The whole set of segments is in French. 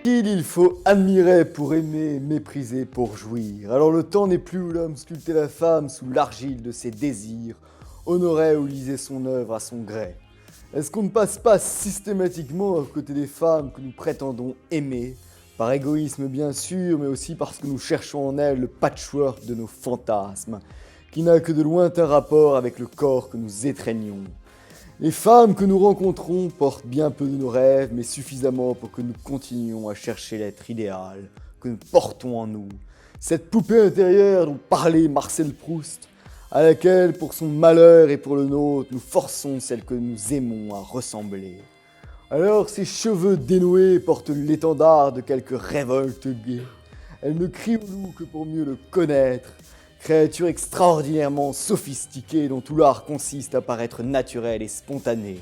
Il faut admirer pour aimer, mépriser pour jouir. Alors le temps n'est plus où l'homme sculptait la femme sous l'argile de ses désirs, honorait ou lisait son œuvre à son gré. Est-ce qu'on ne passe pas systématiquement à côté des femmes que nous prétendons aimer, par égoïsme bien sûr, mais aussi parce que nous cherchons en elles le patchwork de nos fantasmes, qui n'a que de lointains rapports avec le corps que nous étreignons. Les femmes que nous rencontrons portent bien peu de nos rêves, mais suffisamment pour que nous continuions à chercher l'être idéal que nous portons en nous. Cette poupée intérieure dont parlait Marcel Proust, à laquelle, pour son malheur et pour le nôtre, nous forçons celle que nous aimons à ressembler. Alors ses cheveux dénoués portent l'étendard de quelque révolte gaie. Elle ne crie au loup que pour mieux le connaître. Créature extraordinairement sophistiquée dont tout l'art consiste à paraître naturel et spontané.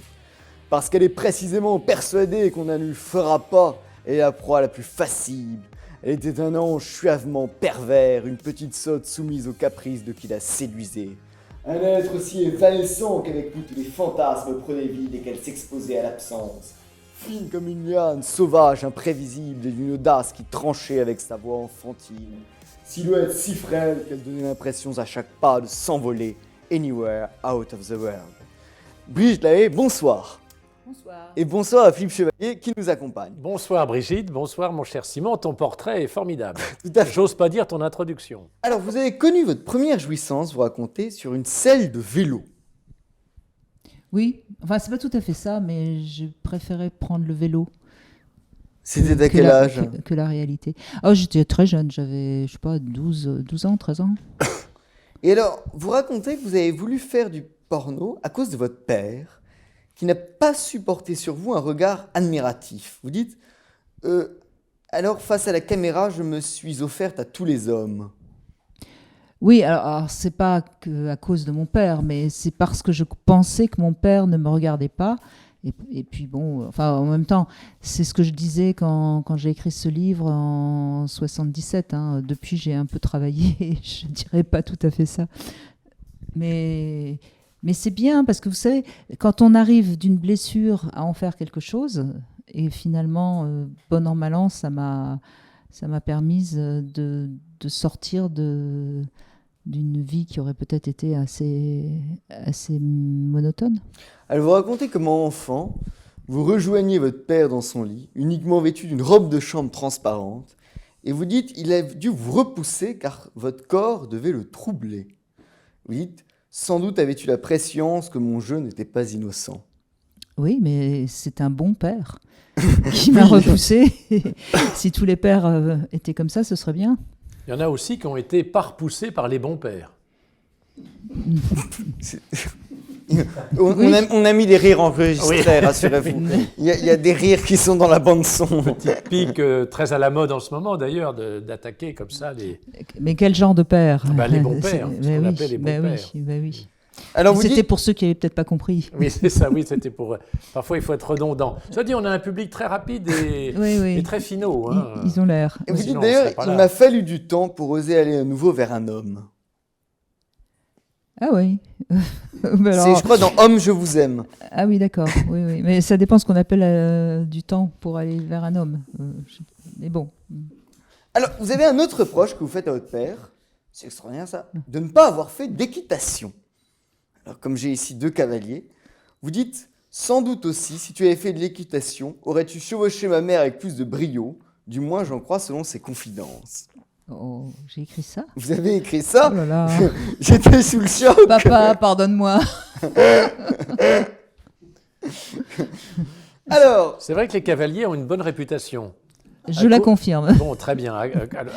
Parce qu'elle est précisément persuadée qu'on ne lui fera pas, elle est la proie la plus facile. Elle était un ange suavement pervers, une petite sotte soumise aux caprices de qui la séduisait. Un être aussi évanescent qu'avec lui tous les fantasmes prenaient vie dès qu'elle s'exposait à l'absence. Fine comme une liane, sauvage, imprévisible et d'une audace qui tranchait avec sa voix enfantine. Silhouette si frêle qu'elle donnait l'impression à chaque pas de s'envoler anywhere out of the world. Brigitte Lahaye, bonsoir. Bonsoir. Et bonsoir à Philippe Chevalier qui nous accompagne. Bonsoir Brigitte, bonsoir mon cher Simon, ton portrait est formidable. Tout à fait. J'ose pas dire ton introduction. Alors, vous avez connu votre première jouissance, vous racontez, sur une selle de vélo. Oui, enfin c'est pas tout à fait ça, mais je préférais prendre le vélo. C'était à quel âge que la réalité. Oh, j'étais très jeune, j'avais, je sais pas, 12 ans, 13 ans. Et alors, vous racontez que vous avez voulu faire du porno à cause de votre père, qui n'a pas supporté sur vous un regard admiratif. Vous dites, alors face à la caméra, je me suis offerte à tous les hommes. Oui, alors c'est pas que à cause de mon père, mais c'est parce que je pensais que mon père ne me regardait pas. Et puis bon, enfin en même temps, c'est ce que je disais quand j'ai écrit ce livre en 77. Depuis, j'ai un peu travaillé, je dirais pas tout à fait ça. Mais c'est bien parce que vous savez, quand on arrive d'une blessure à en faire quelque chose, et finalement, bon an, mal an, ça m'a permise de sortir d'une vie qui aurait peut-être été assez monotone. Alors vous racontez comment enfant, vous rejoignez votre père dans son lit, uniquement vêtu d'une robe de chambre transparente, et vous dites il a dû vous repousser car votre corps devait le troubler. Vous dites sans doute avais-tu la prescience que mon jeu n'était pas innocent. Oui, mais c'est un bon père qui m'a repoussé. Si tous les pères étaient comme ça, ce serait bien. Il y en a aussi qui ont été pas repoussés par les bons pères. On a mis des rires enregistrés, Oui. rassurez-vous. Il y a des rires qui sont dans la bande-son. Petite pique très à la mode en ce moment d'ailleurs, d'attaquer comme ça les... Mais quel genre de père? les bons pères, ce qu'on appelle les bons pères. Oui. Alors C'était pour ceux qui n'avaient peut-être pas compris. Oui, c'est ça, oui, c'était pour... Parfois, il faut être redondant. Ça dit, on a un public très rapide et, Oui. et très finaux. Hein. Ils ont l'air. Et vous dites Sinon, on d'ailleurs, serait pas il là. m'a fallu du temps pour oser aller à nouveau vers un homme. Ah oui. C'est, je crois, dans Homme, je vous aime. Ah oui, d'accord. Oui. Mais ça dépend ce qu'on appelle du temps pour aller vers un homme. Mais bon. Alors, vous avez un autre reproche que vous faites à votre père, c'est extraordinaire ça, de ne pas avoir fait d'équitation. Alors, comme j'ai ici 2 cavaliers, vous dites, sans doute aussi, si tu avais fait de l'équitation, aurais-tu chevauché ma mère avec plus de brio, du moins j'en crois selon ses confidences. Oh, j'ai écrit ça. Vous avez écrit ça? Oh là là. J'étais sous le choc. Papa, pardonne-moi. Alors, C'est vrai que les cavaliers ont une bonne réputation. Je la confirme. Bon, très bien. À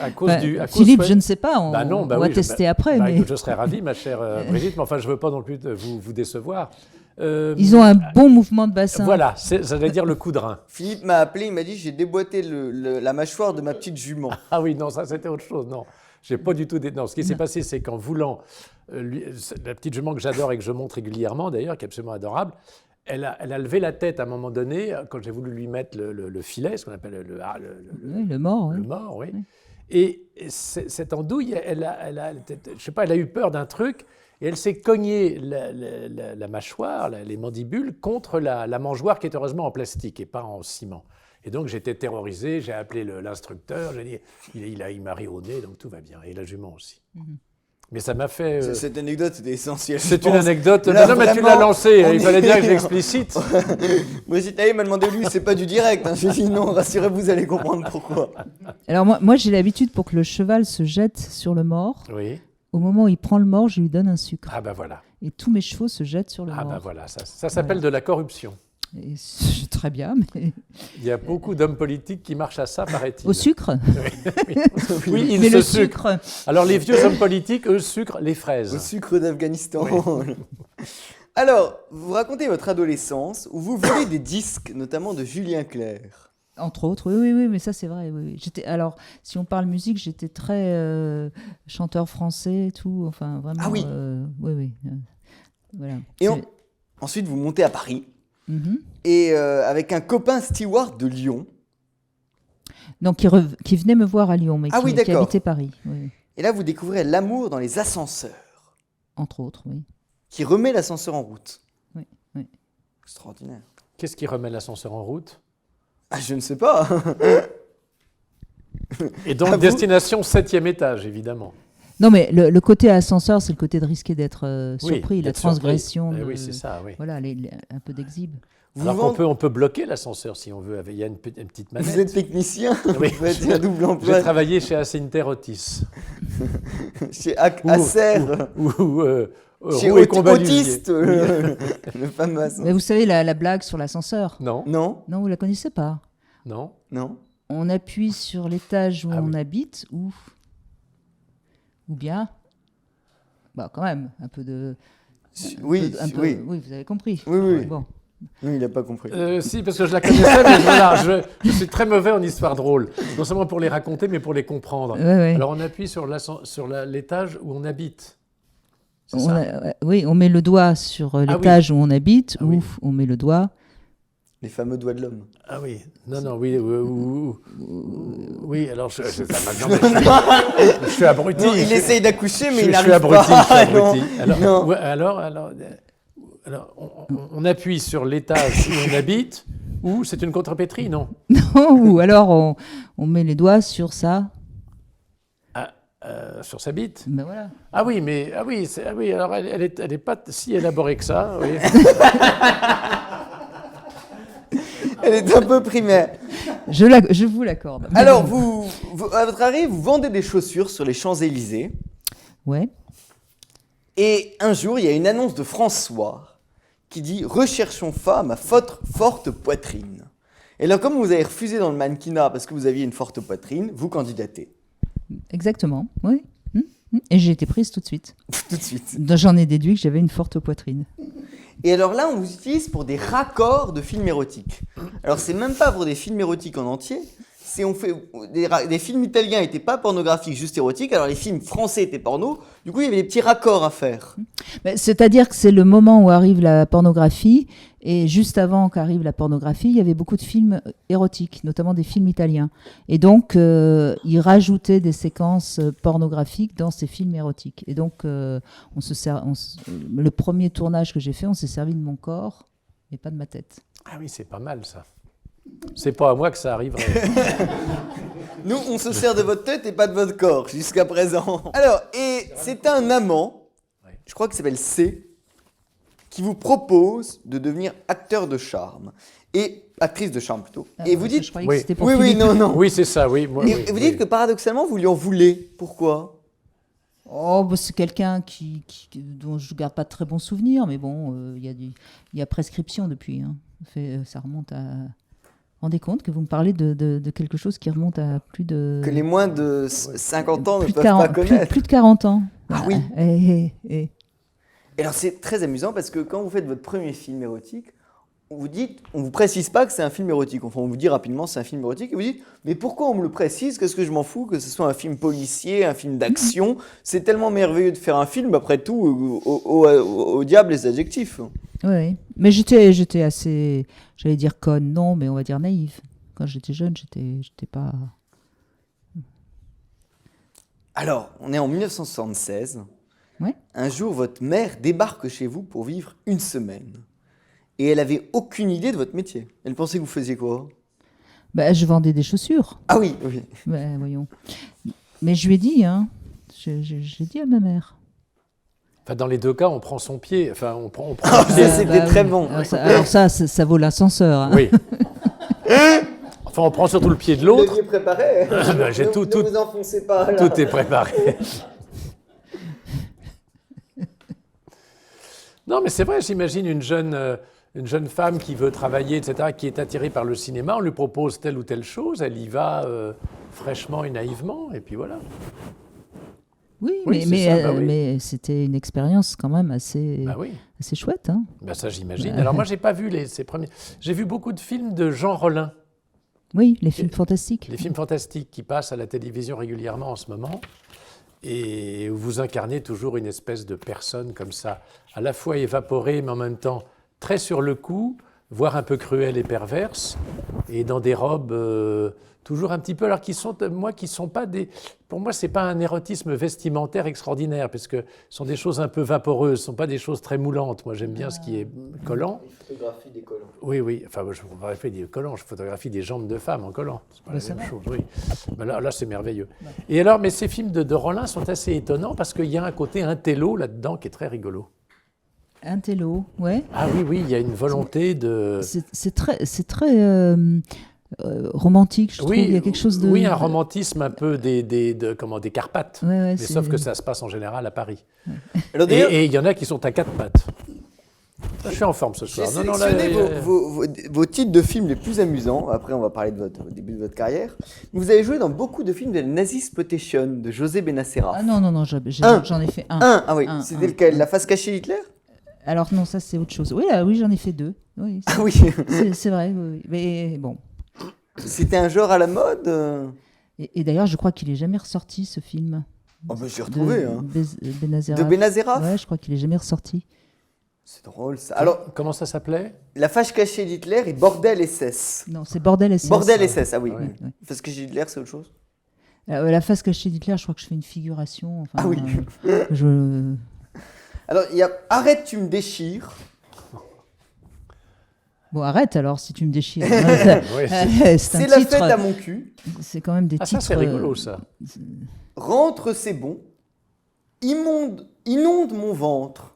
cause à cause Philippe, je ne sais pas. On non, va oui, tester après. Mais écoute, je serais ravi, ma chère Brigitte, mais enfin, je ne veux pas non plus vous décevoir. ils ont un bon mouvement de bassin. Voilà, j'allais dire le coup de rein. Philippe m'a appelé, il m'a dit, j'ai déboîté la mâchoire de ma petite jument. Ah oui, non, ça c'était autre chose. Non, j'ai pas du tout. Non, ce qui s'est passé, c'est qu'en voulant la petite jument que j'adore et que je montre régulièrement, d'ailleurs, qui est absolument adorable. Elle a levé la tête à un moment donné, quand j'ai voulu lui mettre le filet, ce qu'on appelle Oui, le mort. le Oui. mort, oui. Oui. Et cette andouille, je sais pas, elle a eu peur d'un truc et elle s'est cognée la mâchoire, les mandibules, contre la mangeoire qui est heureusement en plastique et pas en ciment. Et donc j'étais terrorisé, j'ai appelé l'instructeur, j'ai dit, il m'a ri au nez, donc tout va bien. Et la jument aussi. Mais ça m'a fait... Cette anecdote était essentielle. C'est une anecdote. Là, non, mais tu l'as lancée, il fallait bien que je l'explicite. Brigitte Lahaye m'a demandé, lui, c'est pas du direct. J'ai dit non, rassurez-vous, vous allez comprendre pourquoi. Alors moi j'ai l'habitude pour que le cheval se jette sur le mort. Oui. Au moment où il prend le mort, je lui donne un sucre. Ah ben voilà. Et tous mes chevaux se jettent sur le Ah mort. ben voilà, ça s'appelle de la corruption. Et c'est très bien, mais... Il y a beaucoup d'hommes politiques qui marchent à ça, paraît-il. Au sucre. Oui, ils Mais se le sucrent. sucre. Alors les vieux hommes politiques, eux, sucrent les fraises. Au sucre d'Afghanistan. Alors, vous racontez votre adolescence où vous volez des disques, notamment de Julien Clerc. Entre autres, oui, mais ça c'est vrai. Oui. Alors, si on parle musique, j'étais très chanteur français, tout, enfin vraiment. Ah oui. Oui. Voilà. Et ensuite, vous montez à Paris. Mhm. Et avec un copain steward de Lyon. Donc, qui venait me voir à Lyon, mais Ah oui, qui d'accord. habitait Paris. Oui. Et là, vous découvrez l'amour dans les ascenseurs, Entre autres, oui. qui remet l'ascenseur en route. Oui. Extraordinaire. Qu'est-ce qui remet l'ascenseur en route? Ah, je ne sais pas. Et donc, Ah, destination 7e étage, évidemment. Non, mais le côté ascenseur, c'est le côté de risquer d'être Oui, surpris, la d'être surpris. transgression. Oui, c'est ça, oui. Voilà, un peu d'exhibe. Alors on peut bloquer l'ascenseur si on veut. Il y a une petite manette. Vous êtes technicien. Oui. Vous faites un double emploi. J'ai travaillé chez Acinter Otis. Chez Acer. Ou Chez Roux et Combalusier. Autiste, le fameux ascenseur. Mais vous savez, la blague sur l'ascenseur? Non, Non, Non, vous la connaissez pas? non. non. On appuie sur l'étage où Ah on oui. habite ou bien, bah quand même, un peu de... Oui, oui. Oui, vous avez compris. Oui. Bon. Non, il n'a pas compris. Si, parce que je la connaissais, mais voilà, je suis très mauvais en histoire drôle. Non seulement pour les raconter, mais pour les comprendre. Ouais. Alors on appuie sur l'étage où on habite. C'est ça. Oui, on met le doigt sur oui. l'étage où on habite Ah ou oui. on met le doigt... Les fameux doigts de l'homme. Ah oui, non, oui, oui, alors ça m'a je suis abruti. Non, il essaye d'accoucher, mais il je n'arrive suis abruti, pas. je suis abruti. Non. Alors, on appuie sur l'étage où on habite, ou c'est une contrepétrie, non? Non, ou alors on met les doigts sur ça. Sur sa bite? Ben voilà. Ah oui, alors elle est pas si élaborée que ça. Oui. Elle est un peu primaire. Je vous l'accorde. Alors, à votre arrivée, vous vendez des chaussures sur les Champs-Élysées. Ouais. Et un jour, il y a une annonce de François qui dit « Recherchons femme à forte poitrine ». Et là, comme vous avez refusé dans le mannequinat parce que vous aviez une forte poitrine, vous candidatez. Exactement, oui. Et j'ai été prise tout de suite. Tout de suite. Donc, j'en ai déduit que j'avais une forte poitrine. Et alors là, on vous utilise pour des raccords de films érotiques. Alors, c'est même pas pour des films érotiques en entier. On fait des films italiens n'étaient pas pornographiques, juste érotiques. Alors, les films français étaient porno. Du coup, il y avait des petits raccords à faire. C'est-à-dire que c'est le moment où arrive la pornographie. Et juste avant qu'arrive la pornographie, il y avait beaucoup de films érotiques, notamment des films italiens. Et donc, ils rajoutaient des séquences pornographiques dans ces films érotiques. Et donc, le premier tournage que j'ai fait, on s'est servi de mon corps, mais pas de ma tête. Ah oui, c'est pas mal ça. C'est pas à moi que ça arriverait. Nous, on se sert de votre tête et pas de votre corps, jusqu'à présent. Alors, et c'est un amant, je crois qu'il s'appelle C, qui vous propose de devenir acteur de charme. Et actrice de charme, plutôt. Et vous dites... Je croyais Oui. que c'était pour Oui, Philippe. non. Oui, c'est ça, oui. Moi, Et vous dites que paradoxalement, vous lui en voulez. Pourquoi ? Oh, c'est quelqu'un dont je ne garde pas de très bons souvenirs, mais bon, il y a prescription depuis. Hein. Ça remonte à... Rendez compte que vous me parlez de quelque chose qui remonte à plus de... Que les moins de 50 ans ne plus de peuvent 40 pas connaître. plus de 40 ans. Ah oui. Et Et alors c'est très amusant parce que quand vous faites votre premier film érotique, on vous précise pas que c'est un film érotique. Enfin, on vous dit rapidement c'est un film érotique et vous dites mais pourquoi on me le précise? Qu'est-ce que je m'en fous que ce soit un film policier, un film d'action? C'est tellement merveilleux de faire un film. Après tout, au diable les adjectifs. oui. Mais j'étais assez, j'allais dire conne, non, mais on va dire naïve. Quand j'étais jeune, j'étais pas... Alors, on est en 1976. Ouais. Un jour, votre mère débarque chez vous pour vivre une semaine. Et elle avait aucune idée de votre métier. Elle pensait que vous faisiez quoi? Bah, je vendais des chaussures. Ah oui, oui. Bah, voyons. Mais je lui ai dit, hein. J'ai dit à ma mère. Enfin, dans les deux cas, on prend son pied. Enfin, on prend le Ah, pied. ça, c'était très oui. bon. Alors ça vaut l'ascenseur. Hein. Oui. Enfin, on prend surtout le pied de Vous l'autre. l'aviez préparé. Ben, j'ai tout- Ne vous enfoncez pas là. Tout est préparé. Non, mais c'est vrai, j'imagine une jeune femme qui veut travailler, etc., qui est attirée par le cinéma, on lui propose telle ou telle chose, elle y va fraîchement et naïvement, et puis voilà. Oui, Oui, c'est mais, ça, bah oui. mais c'était une expérience quand même assez, Bah oui, assez chouette. Hein. bah ça j'imagine. Alors moi, j'ai pas vu ces premiers. J'ai vu beaucoup de films de Jean Rollin, Oui, les films fantastiques. les films fantastiques qui passent à la télévision régulièrement en ce moment, et où vous incarnez toujours une espèce de personne comme ça, à la fois évaporée, mais en même temps très sur le coup, voire un peu cruelle et perverse, et dans des robes toujours un petit peu, alors qui sont pas des, pour moi c'est pas un érotisme vestimentaire extraordinaire, parce que ce sont des choses un peu vaporeuses, ce sont pas des choses très moulantes. Moi j'aime bien ce qui est collant. Photographie des collants. Oui, enfin je photographie des collants, je photographie des jambes de femmes en collant, c'est pas Ben, la ça même va. chose, oui. Ben là c'est merveilleux. Et alors, mais ces films de Rollin sont assez étonnants, parce qu'il y a un côté intello là-dedans qui est très rigolo. Un télo, ouais. Ah oui, il y a une volonté de... C'est très romantique, je trouve. Il y a quelque chose de. Oui, un romantisme un peu des Carpates. Ouais, ouais, Mais c'est- sauf que ça se passe en général à Paris. Alors d'ailleurs, Et il y en a qui sont à quatre pattes. Je suis en forme ce j'ai soir. sélectionné vos titres de films les plus amusants. Après, on va parler de au début de votre carrière. Vous avez joué dans beaucoup de films de Nazisploitation de José Benacera. Ah non, Un. j'en ai fait un. Ah oui, Un, c'était un, lequel? un. La face cachée d'Hitler? Alors non, ça c'est autre chose. Oui, oui, j'en ai fait deux. Oui, Ah oui, c'est vrai. Oui, oui. Mais bon. c'était un genre à la mode. Et d'ailleurs, je crois qu'il est jamais ressorti ce film. Oh ben j'ai retrouvé. De Hein. Benazera. De Benazera? Ouais, je crois qu'il est jamais ressorti. C'est drôle ça. Alors, Comment ça s'appelait? la face cachée d'Hitler et Bordel SS. Non, c'est Bordel SS. Bordel SS, ah oui. Ouais. Ouais. Face cachée d'Hitler, c'est autre chose. La face cachée d'Hitler, je crois que je fais une figuration. Enfin, Ah oui. Je... Alors, il y a Arrête, tu me déchires. Bon, arrête alors si tu me déchires. Oui, C'est C'est un la titre. fête à mon cul. C'est quand même des Ah, ça titres. c'est rigolo ça. Rentre, c'est bon. Inonde mon ventre.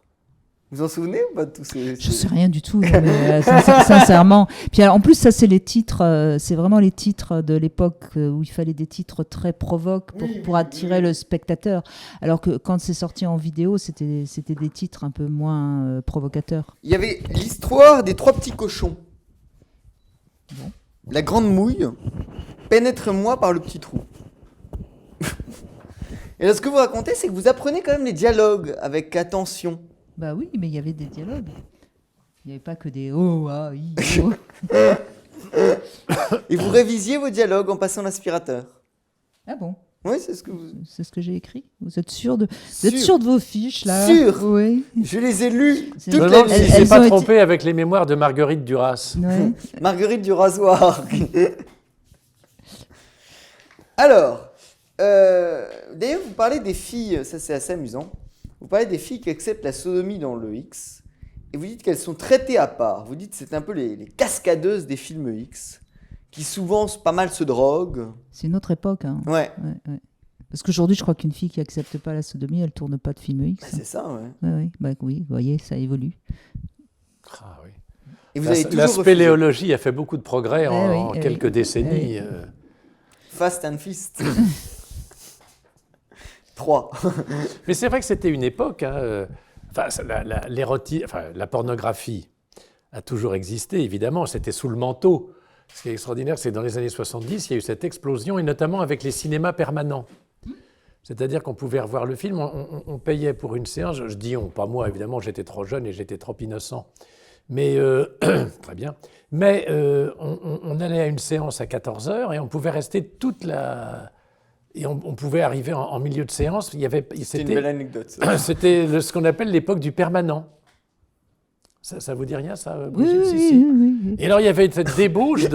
Vous en souvenez ou pas de tous ces... Je sais rien du tout, non, mais, sincèrement. Puis alors, en plus, ça c'est les titres, c'est vraiment les titres de l'époque où il fallait des titres très provoques pour attirer le spectateur. Alors que quand c'est sorti en vidéo, c'était des titres un peu moins provocateurs. Il y avait l'histoire des trois petits cochons. Bon. La grande mouille. Pénètre-moi par le petit trou. Et là, ce que vous racontez, c'est que vous apprenez quand même les dialogues avec attention. Bah oui, mais il y avait des dialogues. Il n'y avait pas que des oh, ah, hi, oh. Et vous révisiez vos dialogues en passant l'aspirateur. Ah bon, Oui, c'est ce que vous... c'est ce que j'ai écrit. Vous êtes sûr de vos fiches là? Sûr. Oui. Je les ai lus C'est- toute Je me la demande nuit. si je elles ne pas ont été- trompé avec les mémoires de Marguerite Duras. Ouais. Marguerite du rasoir. Alors, d'ailleurs, vous parlez des filles, ça c'est assez amusant. Vous parlez des filles qui acceptent la sodomie dans le X, et vous dites qu'elles sont traitées à part. Vous dites que c'est un peu les cascadeuses des films X, qui souvent pas mal se droguent. C'est une autre époque. Hein. Ouais, Ouais. Parce qu'aujourd'hui, je crois qu'une fille qui accepte pas la sodomie, elle tourne pas de film X. c'est ça, ouais. Ouais. Bah, oui, vous voyez, ça évolue. Ah, oui. Et vous La, avez toujours la refusé. spéléologie a fait beaucoup de progrès Eh en oui, eh quelques oui. décennies. Eh oui. Fast and Fist. 3. Mais c'est vrai que c'était une époque. Hein, la pornographie a toujours existé, évidemment. C'était sous le manteau. Ce qui est extraordinaire, c'est que dans les années 70, il y a eu cette explosion, et notamment avec les cinémas permanents. C'est-à-dire qu'on pouvait revoir le film, on payait pour une séance. Je dis on, pas moi, évidemment, j'étais trop jeune et j'étais trop innocent. Mais, très bien. Mais on allait à une séance à 14h et on pouvait rester toute la... Et on pouvait arriver en milieu de séance. C'est une belle anecdote. ça. C'était ce qu'on appelle l'époque du permanent. Ça vous dit rien, ça, Oui, Brigitte? oui, Si, si. oui, oui. Et alors, il y avait cette débauche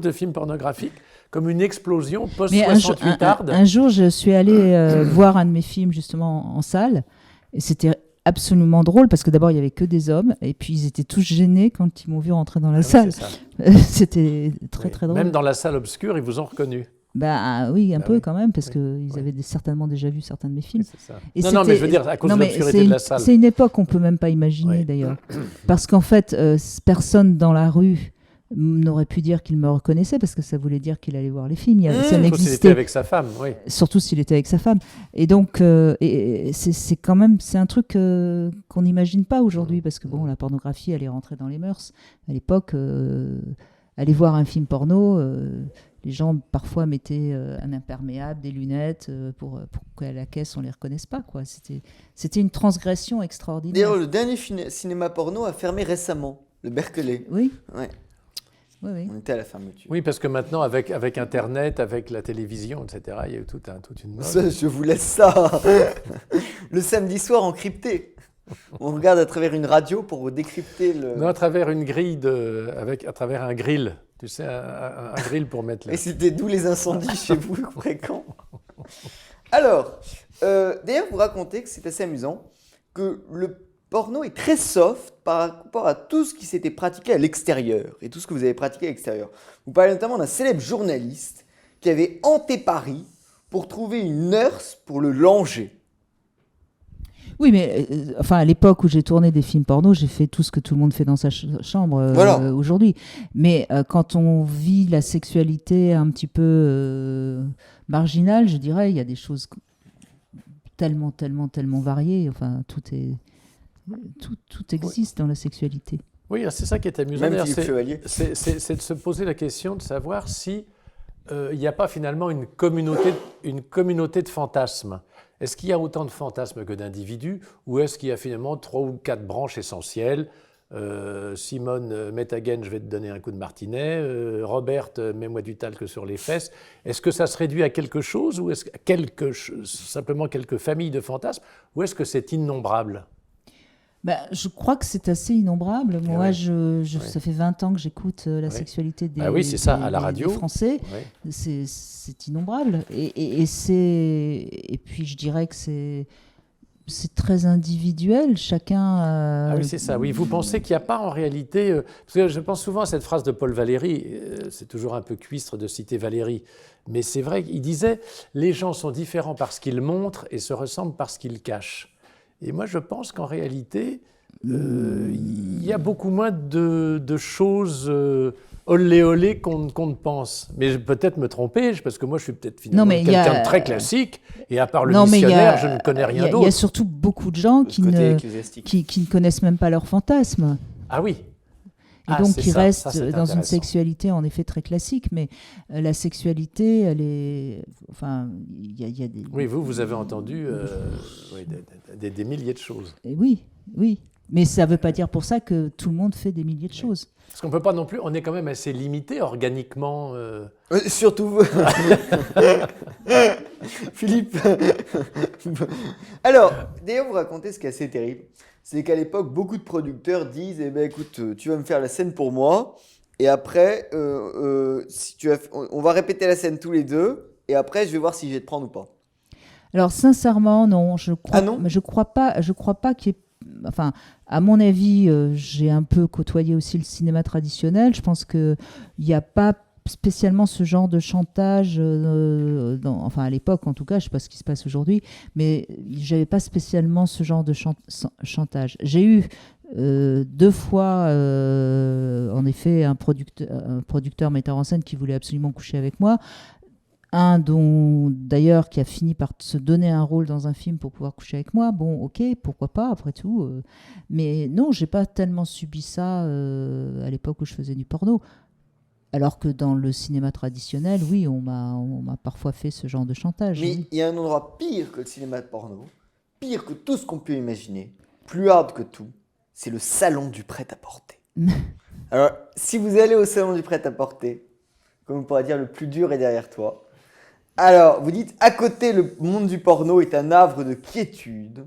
de films pornographiques comme une explosion Mais post-68 hard. un jour, je suis allée voir un de mes films justement en salle, et c'était absolument drôle parce que d'abord il y avait que des hommes et puis ils étaient tous gênés quand ils m'ont vu rentrer dans la salle. C'est ça. C'était très Oui. très drôle. Même dans la salle obscure, ils vous ont reconnu. Bah oui, un Bah peu oui. quand même parce Oui. qu'ils Oui. avaient certainement déjà vu certains de mes films. Oui, c'est ça. Et Non, mais je veux dire, à cause de l'obscurité de la salle. C'est une époque qu'on peut même pas imaginer Oui. d'ailleurs, parce qu'en fait, personne dans la rue n'aurait pu dire qu'il me reconnaissait parce que ça voulait dire qu'il allait voir les films. Ça Sauf s'il était n'existait, avec sa femme, oui. surtout s'il était avec sa femme. Et donc, c'est quand même, c'est un truc qu'on n'imagine pas aujourd'hui parce que bon, la pornographie, elle est rentrée dans les mœurs. À l'époque, aller voir un film porno. Les gens parfois mettaient un imperméable, des lunettes pour qu'à la caisse on les reconnaisse pas, quoi. C'était une transgression extraordinaire. D'ailleurs, le dernier cinéma porno a fermé récemment, le Berkeley. Oui, Ouais, oui, oui. on était à la fermeture. Oui, parce que maintenant, avec Internet, avec la télévision, etc., il y a eu toute une mode. Ça, je vous laisse ça. Le samedi soir encrypté. On regarde à travers une radio pour décrypter le. Non, à travers une grille à travers un grill. Tu sais, un grill pour mettre Et c'était d'où les incendies chez vous fréquents. Alors, d'ailleurs, vous racontez que c'est assez amusant que le porno est très soft par rapport à tout ce qui s'était pratiqué à l'extérieur et tout ce que vous avez pratiqué à l'extérieur. Vous parlez notamment d'un célèbre journaliste qui avait hanté Paris pour trouver une nurse pour le langer. Oui, mais enfin, à l'époque où j'ai tourné des films porno, j'ai fait tout ce que tout le monde fait dans sa chambre Voilà. aujourd'hui. Mais quand on vit la sexualité un petit peu marginale, je dirais, il y a des choses tellement variées. Enfin, tout existe dans la sexualité. Oui, c'est ça qui est amusant. Même D'ailleurs, Philippe Chevalier. c'est de se poser la question de savoir si il n'y a pas finalement une communauté de fantasmes. Est-ce qu'il y a autant de fantasmes que d'individus ou est-ce qu'il y a finalement 3 ou 4 branches essentielles? Simone, Metagen, je vais te donner un coup de martinet. Robert, mets-moi du talc sur les fesses. Est-ce que ça se réduit à quelque chose ou est-ce simplement quelques familles de fantasmes ou est-ce que c'est innombrable? Je crois que c'est assez innombrable. Moi, ouais. ça fait 20 ans que j'écoute la Ouais. sexualité des, oui, c'est ça, à la des radio. Français. Oui. C'est innombrable. Et puis, je dirais que c'est très individuel. Chacun... Ah oui, c'est ça. Oui, vous pensez qu'il n'y a pas en réalité... parce que je pense souvent à cette phrase de Paul Valéry. C'est toujours un peu cuistre de citer Valéry. Mais c'est vrai qu'il disait « Les gens sont différents parce qu'ils montrent et se ressemblent parce qu'ils cachent ». Et moi, je pense qu'en réalité, il y a beaucoup moins de choses olé olé qu'on ne pense. Mais je vais peut-être me tromper, parce que moi, je suis peut-être finalement quelqu'un de très classique, et à part le missionnaire, je ne connais rien d'autre. Il y a surtout beaucoup de gens qui ne connaissent même pas leurs fantasmes. Ah oui. Et donc, qui restent dans une sexualité en effet très classique, mais la sexualité, elle est... Enfin, il y a des... Oui, vous avez entendu des milliers de choses. Et oui. Mais ça ne veut pas dire pour ça que tout le monde fait des milliers de choses. Parce qu'on ne peut pas non plus, on est quand même assez limité organiquement. Surtout vous. Philippe. Alors, d'ailleurs, vous racontez ce qui est assez terrible. C'est qu'à l'époque, beaucoup de producteurs disent écoute, tu vas me faire la scène pour moi, et après, on va répéter la scène tous les deux, et après, je vais voir si je vais te prendre ou pas. Alors, sincèrement, non. Je crois pas qu'il y ait... Enfin, à mon avis, j'ai un peu côtoyé aussi le cinéma traditionnel. Je pense qu'il n'y a pas spécialement ce genre de chantage, enfin à l'époque en tout cas, je ne sais pas ce qui se passe aujourd'hui, mais je n'avais pas spécialement ce genre de chantage. J'ai eu 2 fois, en effet, un producteur metteur en scène qui voulait absolument coucher avec moi. Un dont d'ailleurs qui a fini par se donner un rôle dans un film pour pouvoir coucher avec moi. Bon, ok, pourquoi pas, après tout. Mais non, j'ai pas tellement subi ça à l'époque où je faisais du porno. Alors que dans le cinéma traditionnel, oui, on m'a parfois fait ce genre de chantage. Mais il y a un endroit pire que le cinéma de porno, pire que tout ce qu'on peut imaginer, plus hard que tout, c'est le salon du prêt-à-porter. Alors, si vous allez au salon du prêt-à-porter, comme on pourrait dire, le plus dur est derrière toi. Alors, vous dites, à côté, le monde du porno est un havre de quiétude.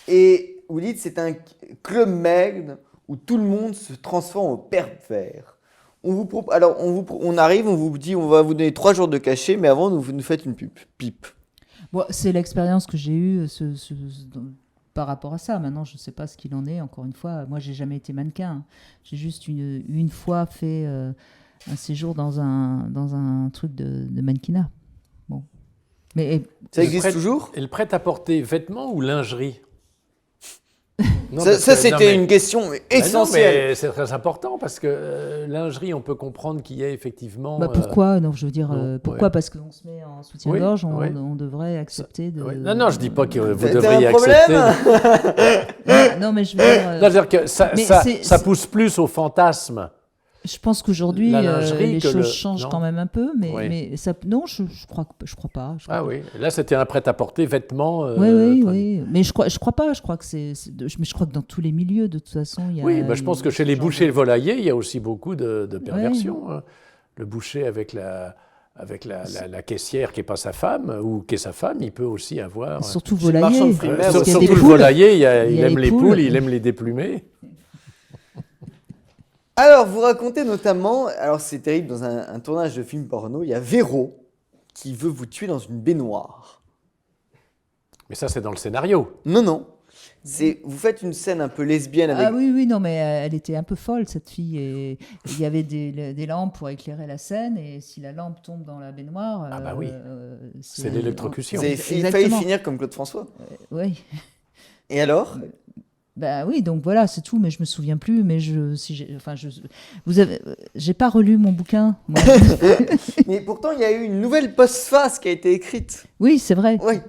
Et vous dites, c'est un club med où tout le monde se transforme en pervers. on arrive, on vous dit, on va vous donner 3 jours de cachet, mais avant, vous nous faites une pipe. Bon, c'est l'expérience que j'ai eue par rapport à ça. Maintenant, je ne sais pas ce qu'il en est. Encore une fois, moi, j'ai jamais été mannequin. J'ai juste une fois fait un séjour dans un truc de mannequinat. Bon. Mais Ça existe toujours? Et le prêt-à-porter vêtements ou lingerie? Non, c'était une question essentielle. Mais c'est très important parce que lingerie, on peut comprendre qu'il y a effectivement. Pourquoi? Non, je veux dire, pourquoi? Ouais. Parce qu'on se met en soutien-gorge, Oui. on devrait accepter de. Oui. Non, je dis pas que vous T'as devriez un problème? accepter. Non, mais je veux dire. Non, je veux dire que Mais ça pousse plus au fantasme. Je pense qu'aujourd'hui, La lingerie les que choses changent non. quand même un peu, Oui. mais ça, non, je crois pas. Ah oui, là c'était un prêt-à-porter, vêtements. Oui, mais je crois pas. Je crois que mais je crois que dans tous les milieux, de toute façon, il y a. Oui, je pense que chez les bouchers volaillers, il y a aussi beaucoup de perversions. Hein. Le boucher avec la caissière qui n'est pas sa femme ou qui est sa femme, il peut aussi avoir. Surtout Chez le marchand de volailler. fruits de mer, parce qu'il y a Surtout des le poules. volailler, il il y a aime les les poules, poules. il aime les déplumer. Alors, vous racontez notamment, alors c'est terrible, dans un tournage de film porno, il y a Véro qui veut vous tuer dans une baignoire. Mais ça, c'est dans le scénario. Non. Vous faites une scène un peu lesbienne avec... Ah oui, non, mais elle était un peu folle, cette fille. Et il y avait des lampes pour éclairer la scène, et si la lampe tombe dans la baignoire... Ah bah oui. C'est l'électrocution. Vous avez failli Exactement. finir comme Claude François. Oui. Et alors? Ben oui, donc voilà, c'est tout, mais je me souviens plus. Mais j'ai pas relu mon bouquin. Moi. Mais pourtant, il y a eu une nouvelle postface qui a été écrite. Oui, c'est vrai. Oui.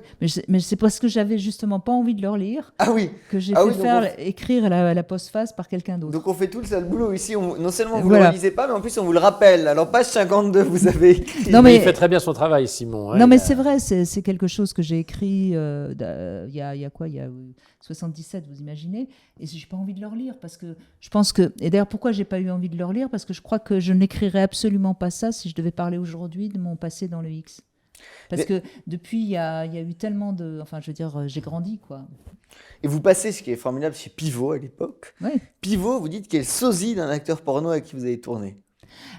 Mais c'est parce que j'avais justement pas envie de le relire Ah oui. que j'ai Ah fait oui, donc faire écrire la postface par quelqu'un d'autre. Donc on fait tout le sale boulot ici. Non seulement vous Voilà. ne le relisez pas, mais en plus on vous le rappelle. Alors page 52, vous avez écrit. Non, Mais mais il fait très bien son travail, Simon. hein. non, mais Il a- c'est vrai, c'est quelque chose que j'ai écrit il y a quoi? Il y a 77, vous imaginez? Et j'ai pas envie de le relire parce que je pense que. Et d'ailleurs, pourquoi j'ai pas eu envie de le relire? Parce que je crois que je n'écrirais absolument pas ça si je devais parler aujourd'hui de mon passé dans le X. Parce que depuis, il y a eu tellement de. Enfin, je veux dire, j'ai grandi, quoi. Et vous passez, ce qui est formidable, chez Pivot à l'époque. Ouais. Pivot, vous dites qu'il est le sosie d'un acteur porno avec qui vous avez tourné.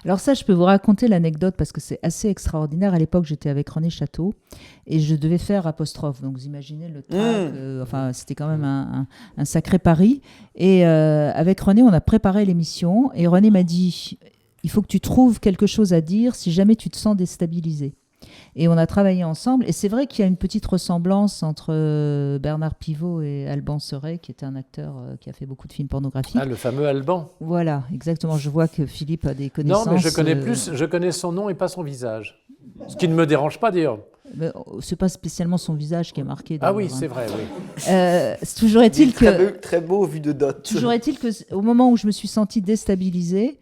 Alors ça, je peux vous raconter l'anecdote parce que c'est assez extraordinaire. À l'époque, j'étais avec René Château et je devais faire apostrophe. Donc vous imaginez le trac. Enfin, c'était quand même un sacré pari. Et avec René, on a préparé l'émission et René m'a dit, il faut que tu trouves quelque chose à dire si jamais tu te sens déstabilisé. Et on a travaillé ensemble. Et c'est vrai qu'il y a une petite ressemblance entre Bernard Pivot et Alban Seret, qui était un acteur qui a fait beaucoup de films pornographiques. Ah, le fameux Alban. Voilà, exactement. Je vois que Philippe a des connaissances. Non, mais je connais son nom et pas son visage. Ce qui ne me dérange pas d'ailleurs. C'est pas spécialement son visage qui est marqué. Ah oui, d'ailleurs, c'est vrai, oui. Toujours est-il que, Très beau vu de dot. toujours est-il que, au moment où je me suis sentie déstabilisée,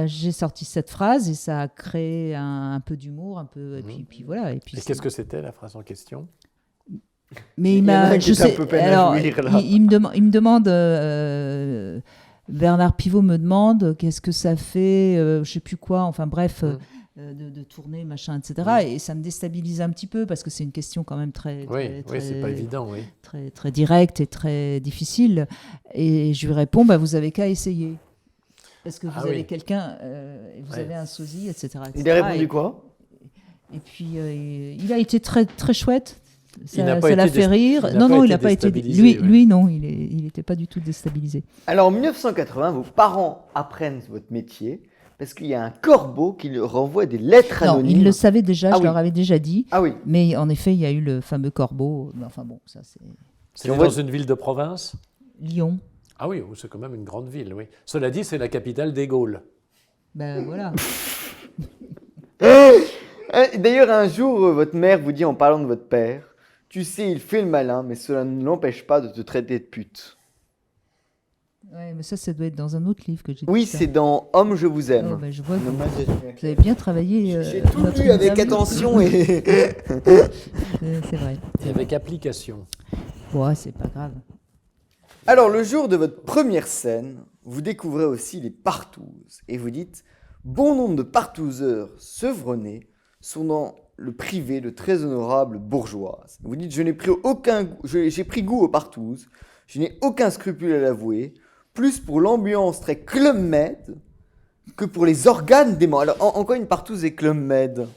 j'ai sorti cette phrase et ça a créé un peu d'humour, un peu. Et puis voilà. Et puis Et qu'est-ce que c'était la phrase en question? Mais Il y en a un qui je est un sais. peu peine à Alors, jouir, là. il me demande. Bernard Pivot me demande qu'est-ce que ça fait, je sais plus quoi. Enfin bref. De tourner, machin, etc. Et ça me déstabilise un petit peu parce que c'est une question quand même très, Oui, c'est pas évident, oui. très, très directe et très difficile. Et je lui réponds, vous avez qu'à essayer. Parce que vous avez oui. quelqu'un, vous Ouais. avez un sosie, etc. Il a répondu quoi? Et puis, il a été très, très chouette. Il n'a pas Ça l'a été fait rire. il n'a pas Non, il été n'a pas été. déstabilisé, Lui, non, il n'était pas du tout déstabilisé. Alors en 1980, vos parents apprennent votre métier parce qu'il y a un corbeau qui leur renvoie des lettres Non, anonymes. ils le savaient déjà, Ah je oui. leur avais déjà dit. Ah oui. Mais en effet, il y a eu le fameux corbeau. Mais enfin bon, ça c'est C'était on voit- dans une ville de province? Lyon. Ah oui, c'est quand même une grande ville, oui. Cela dit, c'est la capitale des Gaules. Ben voilà. D'ailleurs, un jour, votre mère vous dit en parlant de votre père, tu sais, il fait le malin, mais cela ne l'empêche pas de te traiter de pute. Ouais, mais ça doit être dans un autre livre que j'ai. Oui, dit ça. c'est dans Homme, je vous aime. Oh, ben, je vois que Dommage, vous avez bien travaillé. J'ai tout notre lu avec examen. attention et... C'est vrai. Et avec application. Ouais, c'est pas grave. Alors, le jour de votre première scène, vous découvrez aussi les partouzes et vous dites bon nombre de partouzeurs sevronnés sont dans le privé de très honorables bourgeoises. Vous dites j'ai pris goût aux partouzes, je n'ai aucun scrupule à l'avouer, plus pour l'ambiance très Club Med que pour les organes des membres. Alors, en quoi une partouze est Club Med?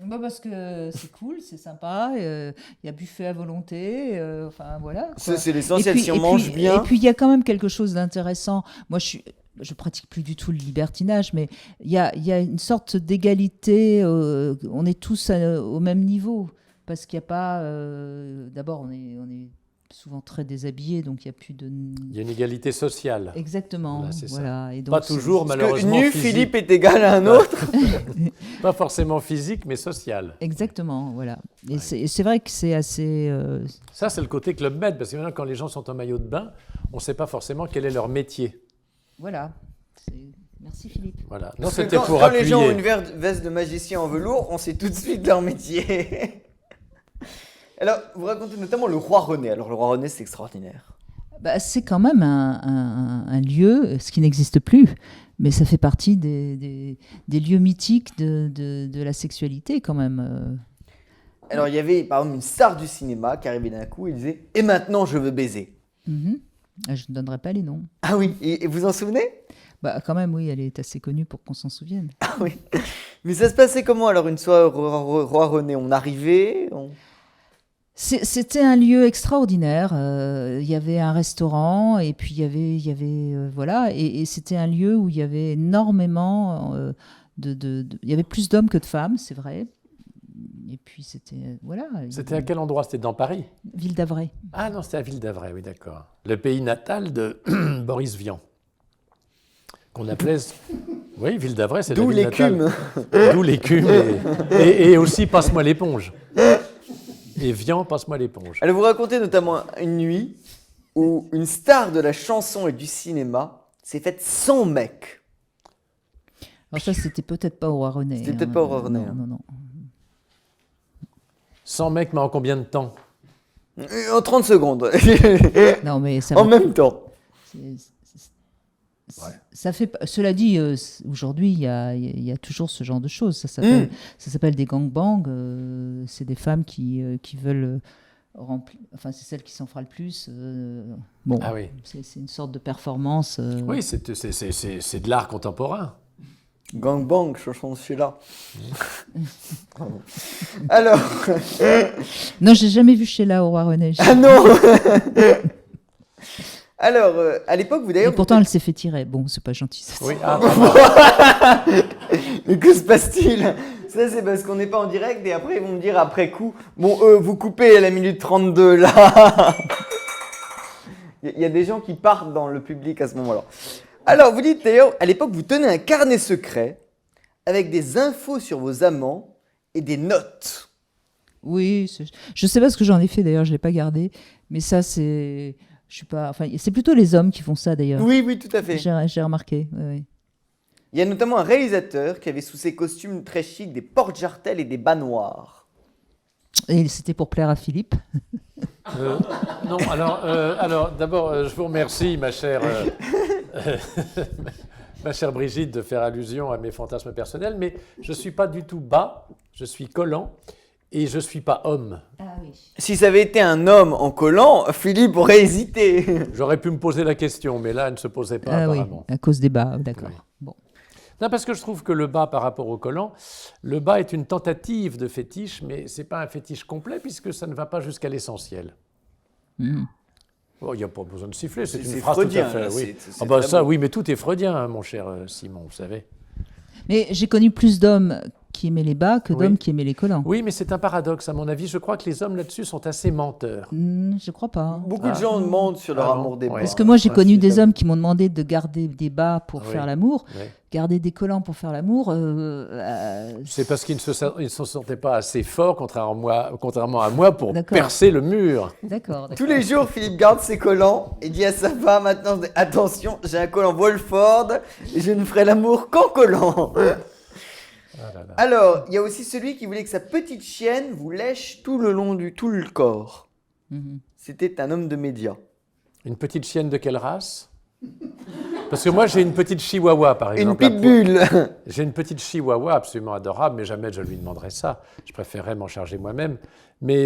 Bah parce que c'est cool, c'est sympa, il y a buffet à volonté, enfin voilà. Quoi. C'est l'essentiel, Et puis- si on et mange puis- bien. Et puis il y a quand même quelque chose d'intéressant. Moi, je pratique plus du tout le libertinage, mais il y a une sorte d'égalité. On est tous au même niveau parce qu'il n'y a pas. D'abord, on est souvent très déshabillés, donc il n'y a plus de. Il y a une égalité sociale. Exactement. Voilà, c'est ça. Voilà. Et donc, Pas toujours, Parce que malheureusement, nu, physique. Philippe est égal à un autre. Pas forcément physique, mais social. Exactement, voilà. Et Ouais. c'est vrai que c'est assez. Ça, c'est le côté Club Med, parce que maintenant, quand les gens sont en maillot de bain, on ne sait pas forcément quel est leur métier. Voilà. Merci Philippe. Voilà. Non, Parce que c'était pour quand appuyer. les gens ont une veste de magicien en velours, on sait tout de suite leur métier. Alors, vous racontez notamment le roi René. Alors, le roi René, c'est extraordinaire. Bah, c'est quand même un lieu, ce qui n'existe plus, mais ça fait partie des lieux mythiques de la sexualité quand même. Alors, il y avait, par exemple, une star du cinéma qui arrivait d'un coup et disait « Et maintenant, je veux baiser Mhm. Je ne donnerai pas les noms. ». Ah oui, et vous en souvenez? Bah, quand même, oui, elle est assez connue pour qu'on s'en souvienne. Ah oui. Mais ça se passait comment, alors, une soirée au roi René? On arrivait C'était un lieu extraordinaire. Il y avait un restaurant et puis il y avait voilà, et c'était un lieu où il y avait énormément il y avait plus d'hommes que de femmes, c'est vrai. Et puis c'était voilà. C'était à quel endroit? C'était dans Paris? Ville d'Avray. Ah non, c'était à Ville d'Avray, oui, d'accord. Le pays natal de Boris Vian. Qu'on appelait. Oui, Ville d'Avray, c'est la D'où ville natale. l'écume. D'où l'écume. Et aussi, passe-moi l'éponge. Et Vian, passe-moi l'éponge. Alors, vous racontez notamment une nuit où une star de la chanson et du cinéma s'est faite sans mec. Alors ça, c'était peut-être pas au Roi René. C'était peut-être pas au Roi René, Non, hein. non, non. 100 mecs, mais en combien de temps? En 30 secondes. Non, mais ça En va- même temps. Ouais. Ça fait. Cela dit, aujourd'hui, il y a toujours ce genre de choses. Ça s'appelle des gangbangs. C'est des femmes qui veulent remplir. Enfin, c'est celle qui s'en fera le plus. Bon, Ah oui. c'est une sorte de performance. Oui, c'est de l'art contemporain. Gangbang, chanson de Sheila. Alors. Non, j'ai jamais vu Sheila au Roi René. Ah non. Alors, à l'époque, vous Et d'ailleurs. pourtant, elle s'est fait tirer. Bon, c'est pas gentil. Ça. Oui, ah, pardon. Mais que se passe-t-il? Ça, c'est parce qu'on n'est pas en direct et après, ils vont me dire après coup bon, vous coupez à la minute 32 là. Il y a des gens qui partent dans le public à ce moment-là. Alors, vous dites d'ailleurs, à l'époque, vous tenez un carnet secret avec des infos sur vos amants et des notes. Oui, je sais pas ce que j'en ai fait d'ailleurs, je l'ai pas gardé. Mais ça, c'est. Je suis pas. Enfin, c'est plutôt les hommes qui font ça d'ailleurs. Oui, oui, tout à fait. J'ai remarqué. Oui, oui. Il y a notamment un réalisateur qui avait sous ses costumes très chics des porte-jartelles et des bas noirs. Et c'était pour plaire à Philippe. Non, alors d'abord, je vous remercie, ma chère Brigitte, de faire allusion à mes fantasmes personnels, mais je ne suis pas du tout bas, je suis collant et je ne suis pas homme. Ah oui. Si ça avait été un homme en collant, Philippe aurait hésité. J'aurais pu me poser la question, mais là, elle ne se posait pas Ah oui, apparemment. à cause des bas, d'accord. Oui. Bon. Non, parce que je trouve que le bas par rapport au collant, le bas est une tentative de fétiche, mais ce n'est pas un fétiche complet puisque ça ne va pas jusqu'à l'essentiel. Mhm. Oh, il n'y a pas besoin de siffler, c'est C'est une phrase freudien, tout à fait. là, Oui. c'est Ah bah très ça, beau. oui, mais tout est freudien, hein, mon cher Simon, vous savez. Mais j'ai connu plus d'hommes qui aimaient les bas que Oui. d'hommes qui aimaient les collants. Oui, mais c'est un paradoxe, à mon avis. Je crois que les hommes là-dessus sont assez menteurs. Je crois pas. Beaucoup de gens demandent sur leur Ah bon, amour des ouais. bas. Parce que moi, j'ai Ouais, connu c'est des tabou. hommes qui m'ont demandé de garder des bas pour Ah oui. faire l'amour, Oui. garder des collants pour faire l'amour. C'est parce qu'ils ne se sentaient pas assez forts, contrairement à moi, pour D'accord. percer le mur. D'accord. Tous les jours, Philippe garde ses collants et dit à sa femme attention, j'ai un collant Wolford et je ne ferai l'amour qu'en collant. Ah là là. Alors, il y a aussi celui qui voulait que sa petite chienne vous lèche tout le long tout le corps. Mhm. C'était un homme de médias. Une petite chienne de quelle race? Parce que moi, j'ai une petite chihuahua, par Une exemple. pitbull. J'ai une petite chihuahua absolument adorable, mais jamais je lui demanderais ça. Je préférerais m'en charger moi-même. Mais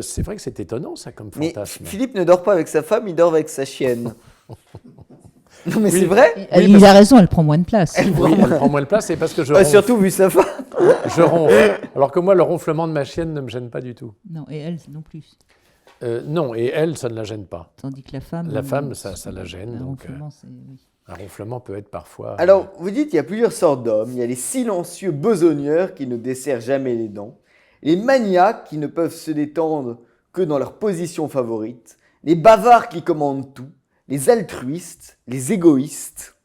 c'est vrai que c'est étonnant, ça, comme Mais fantasme. Philippe ne dort pas avec sa femme, il dort avec sa chienne. Non, mais Oui. c'est vrai. Et il a raison, elle prend moins de place. Oui, elle prend moins de place, et parce que je Ah, ronfle. surtout vu sa femme. Je ronfle. Alors que moi, le ronflement de ma chienne ne me gêne pas du tout. Non, et elle non plus. Non, et elle, ça ne la gêne pas. Tandis que la femme. La femme, ça la gêne. Un Donc, ronflement, c'est. Oui. un ronflement peut être parfois. Alors, vous dites qu'il y a plusieurs sortes d'hommes. Il y a les silencieux besogneurs qui ne desserrent jamais les dents, les maniaques qui ne peuvent se détendre que dans leur position favorite, les bavards qui commandent tout, les altruistes, les égoïstes.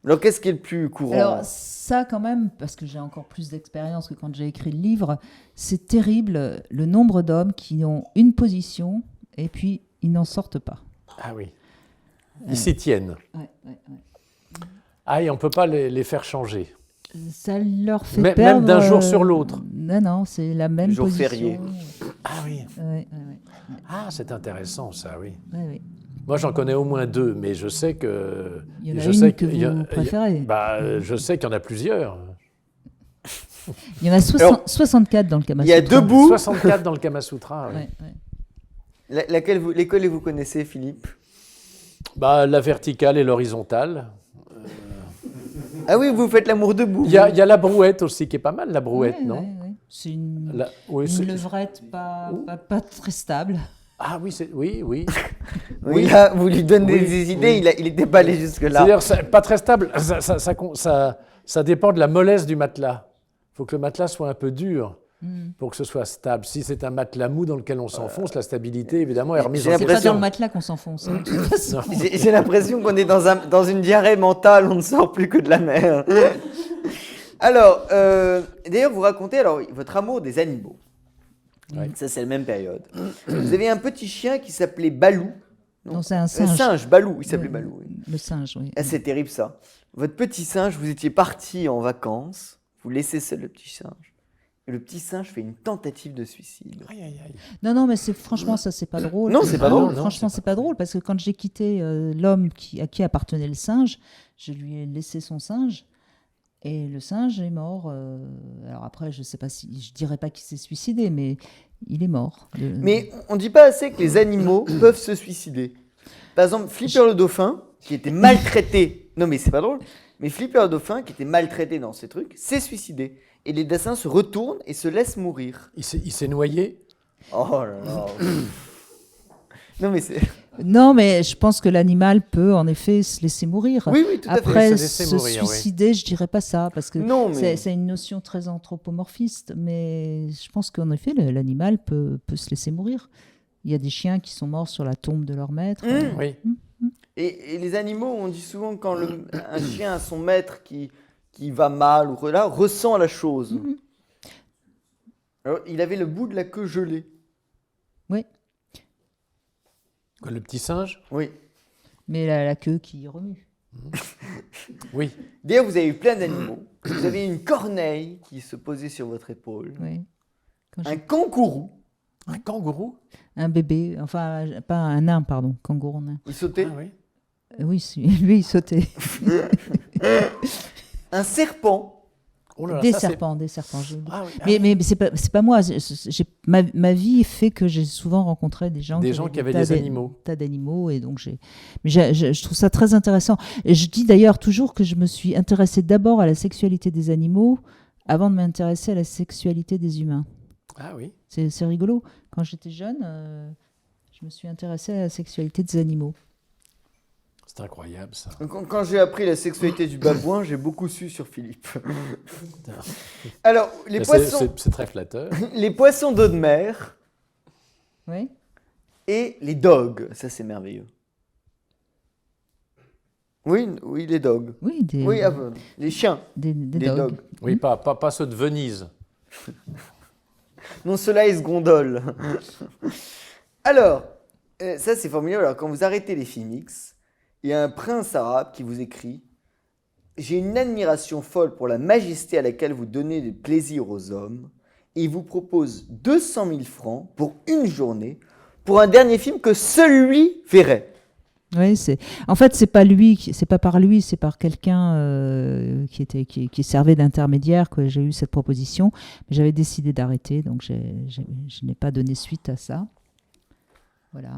Alors, qu'est-ce qui est le plus courant? Alors ça quand même, parce que j'ai encore plus d'expérience que quand j'ai écrit le livre, c'est terrible le nombre d'hommes qui ont une position et puis ils n'en sortent pas. Ah oui. Ils s'y tiennent. Ouais. Ah, et on ne peut pas les faire changer. Ça leur fait Même perdre... d'un jour sur l'autre. Non, c'est la même Jour position. férié. Ah oui. Ouais. Ah, c'est intéressant, ça, oui. Ouais. Moi, j'en connais au moins 2, mais je sais que. Il y en a je une sais que vous préférez. Je sais qu'il y en a plusieurs. Il y en a 64 dans le Kama Il y a Sutra. debout. 64 dans le Kama Sutra. Oui. Ouais. Lesquels vous connaissez, Philippe? La verticale et l'horizontale. Ah oui, vous faites l'amour debout. Il y a la brouette aussi, qui est pas mal, la brouette, Ouais, non ouais. C'est une Oui, levrette pas très stable. Ah oui, oui. Oui, là, vous lui donnez des idées, il n'était pas allé jusque-là. C'est-à-dire, pas très stable. Ça dépend de la mollesse du matelas. Il faut que le matelas soit un peu dur pour que ce soit stable. Si c'est un matelas mou dans lequel on s'enfonce, la stabilité, évidemment, est remise j'ai en C'est question. pas dans le matelas qu'on s'enfonce. Hein, de toute façon. J'ai l'impression qu'on est dans une diarrhée mentale, on ne sort plus que de la mer. Alors, d'ailleurs, vous racontez votre amour des animaux. Ouais. Ça, c'est la même période. Vous avez un petit chien qui s'appelait Balou. Non, c'est un singe. Balou, il s'appelait Balou. Oui. Le singe, oui. Ah, c'est terrible ça. Votre petit singe, vous étiez parti en vacances, vous laissez seul le petit singe. Et le petit singe fait une tentative de suicide. Aïe, aïe, aïe. Non, mais franchement, ça, c'est pas drôle. Non, c'est pas drôle. Franchement, c'est pas drôle parce que quand j'ai quitté l'homme à qui appartenait le singe, je lui ai laissé son singe et le singe est mort. Alors après, je sais pas si, je dirais pas qu'il s'est suicidé, mais il est mort. Mais on ne dit pas assez que les animaux peuvent se suicider. Par exemple, Flipper le dauphin, qui était maltraité. Non, mais c'est pas drôle. Mais Flipper le dauphin, qui était maltraité dans ces trucs, s'est suicidé. Et les dessins se retournent et se laissent mourir. Il s'est noyé. Oh là là. Non, mais c'est. Non, mais je pense que l'animal peut en effet se laisser mourir. Oui, tout à fait. Après, Se laisser se mourir, oui. suicider, je dirais pas ça, parce que Non, mais- c'est une notion très anthropomorphiste, mais je pense qu'en effet, l'animal peut se laisser mourir. Il y a des chiens qui sont morts sur la tombe de leur maître. Oui. Et les animaux, on dit souvent quand un chien a son maître qui va mal ou là, ressent la chose. Alors, il avait le bout de la queue gelée. Oui, Quoi, le petit singe. Oui. mais la queue qui remue. Oui. D'ailleurs, vous avez eu plein d'animaux. Vous avez une corneille qui se posait sur votre épaule. Oui. Quand Un j'ai- kangourou. Un kangourou. Un bébé, enfin, pas un nain, pardon, kangourou nain. Il sautait. Ah oui. Oui, lui, il sautait. Un serpent. Oh là là, Des ça, c'est- serpents. Ah oui, ah Mais, oui. mais c'est pas moi. Ma vie fait que j'ai souvent rencontré des gens Qui avaient des animaux. tas d'animaux et donc je trouve ça très intéressant. Et je dis d'ailleurs toujours que je me suis intéressée d'abord à la sexualité des animaux avant de m'intéresser à la sexualité des humains. Ah oui. C'est rigolo. Quand j'étais jeune, je me suis intéressée à la sexualité des animaux. C'est incroyable, ça. Quand j'ai appris la sexualité du babouin, j'ai beaucoup su sur Philippe. Alors, les Mais poissons, c'est très flatteur. les poissons d'eau de mer Oui. et les dogs. Ça, c'est merveilleux. Oui, les dogs. Oui, Oui, les chiens, des les dogs. dogs. Oui, pas ceux de Venise. Non, cela ils se gondolent. Alors, ça c'est formidable. Alors, quand vous arrêtez les films X, il y a un prince arabe qui vous écrit « J'ai une admiration folle pour la majesté à laquelle vous donnez du plaisir aux hommes et il vous propose 200 000 francs pour une journée pour un dernier film que celui verrait. » Oui, en fait, c'est pas lui, c'est pas par lui, c'est par quelqu'un qui servait d'intermédiaire que j'ai eu cette proposition. Mais j'avais décidé d'arrêter, donc je n'ai pas donné suite à ça. Voilà.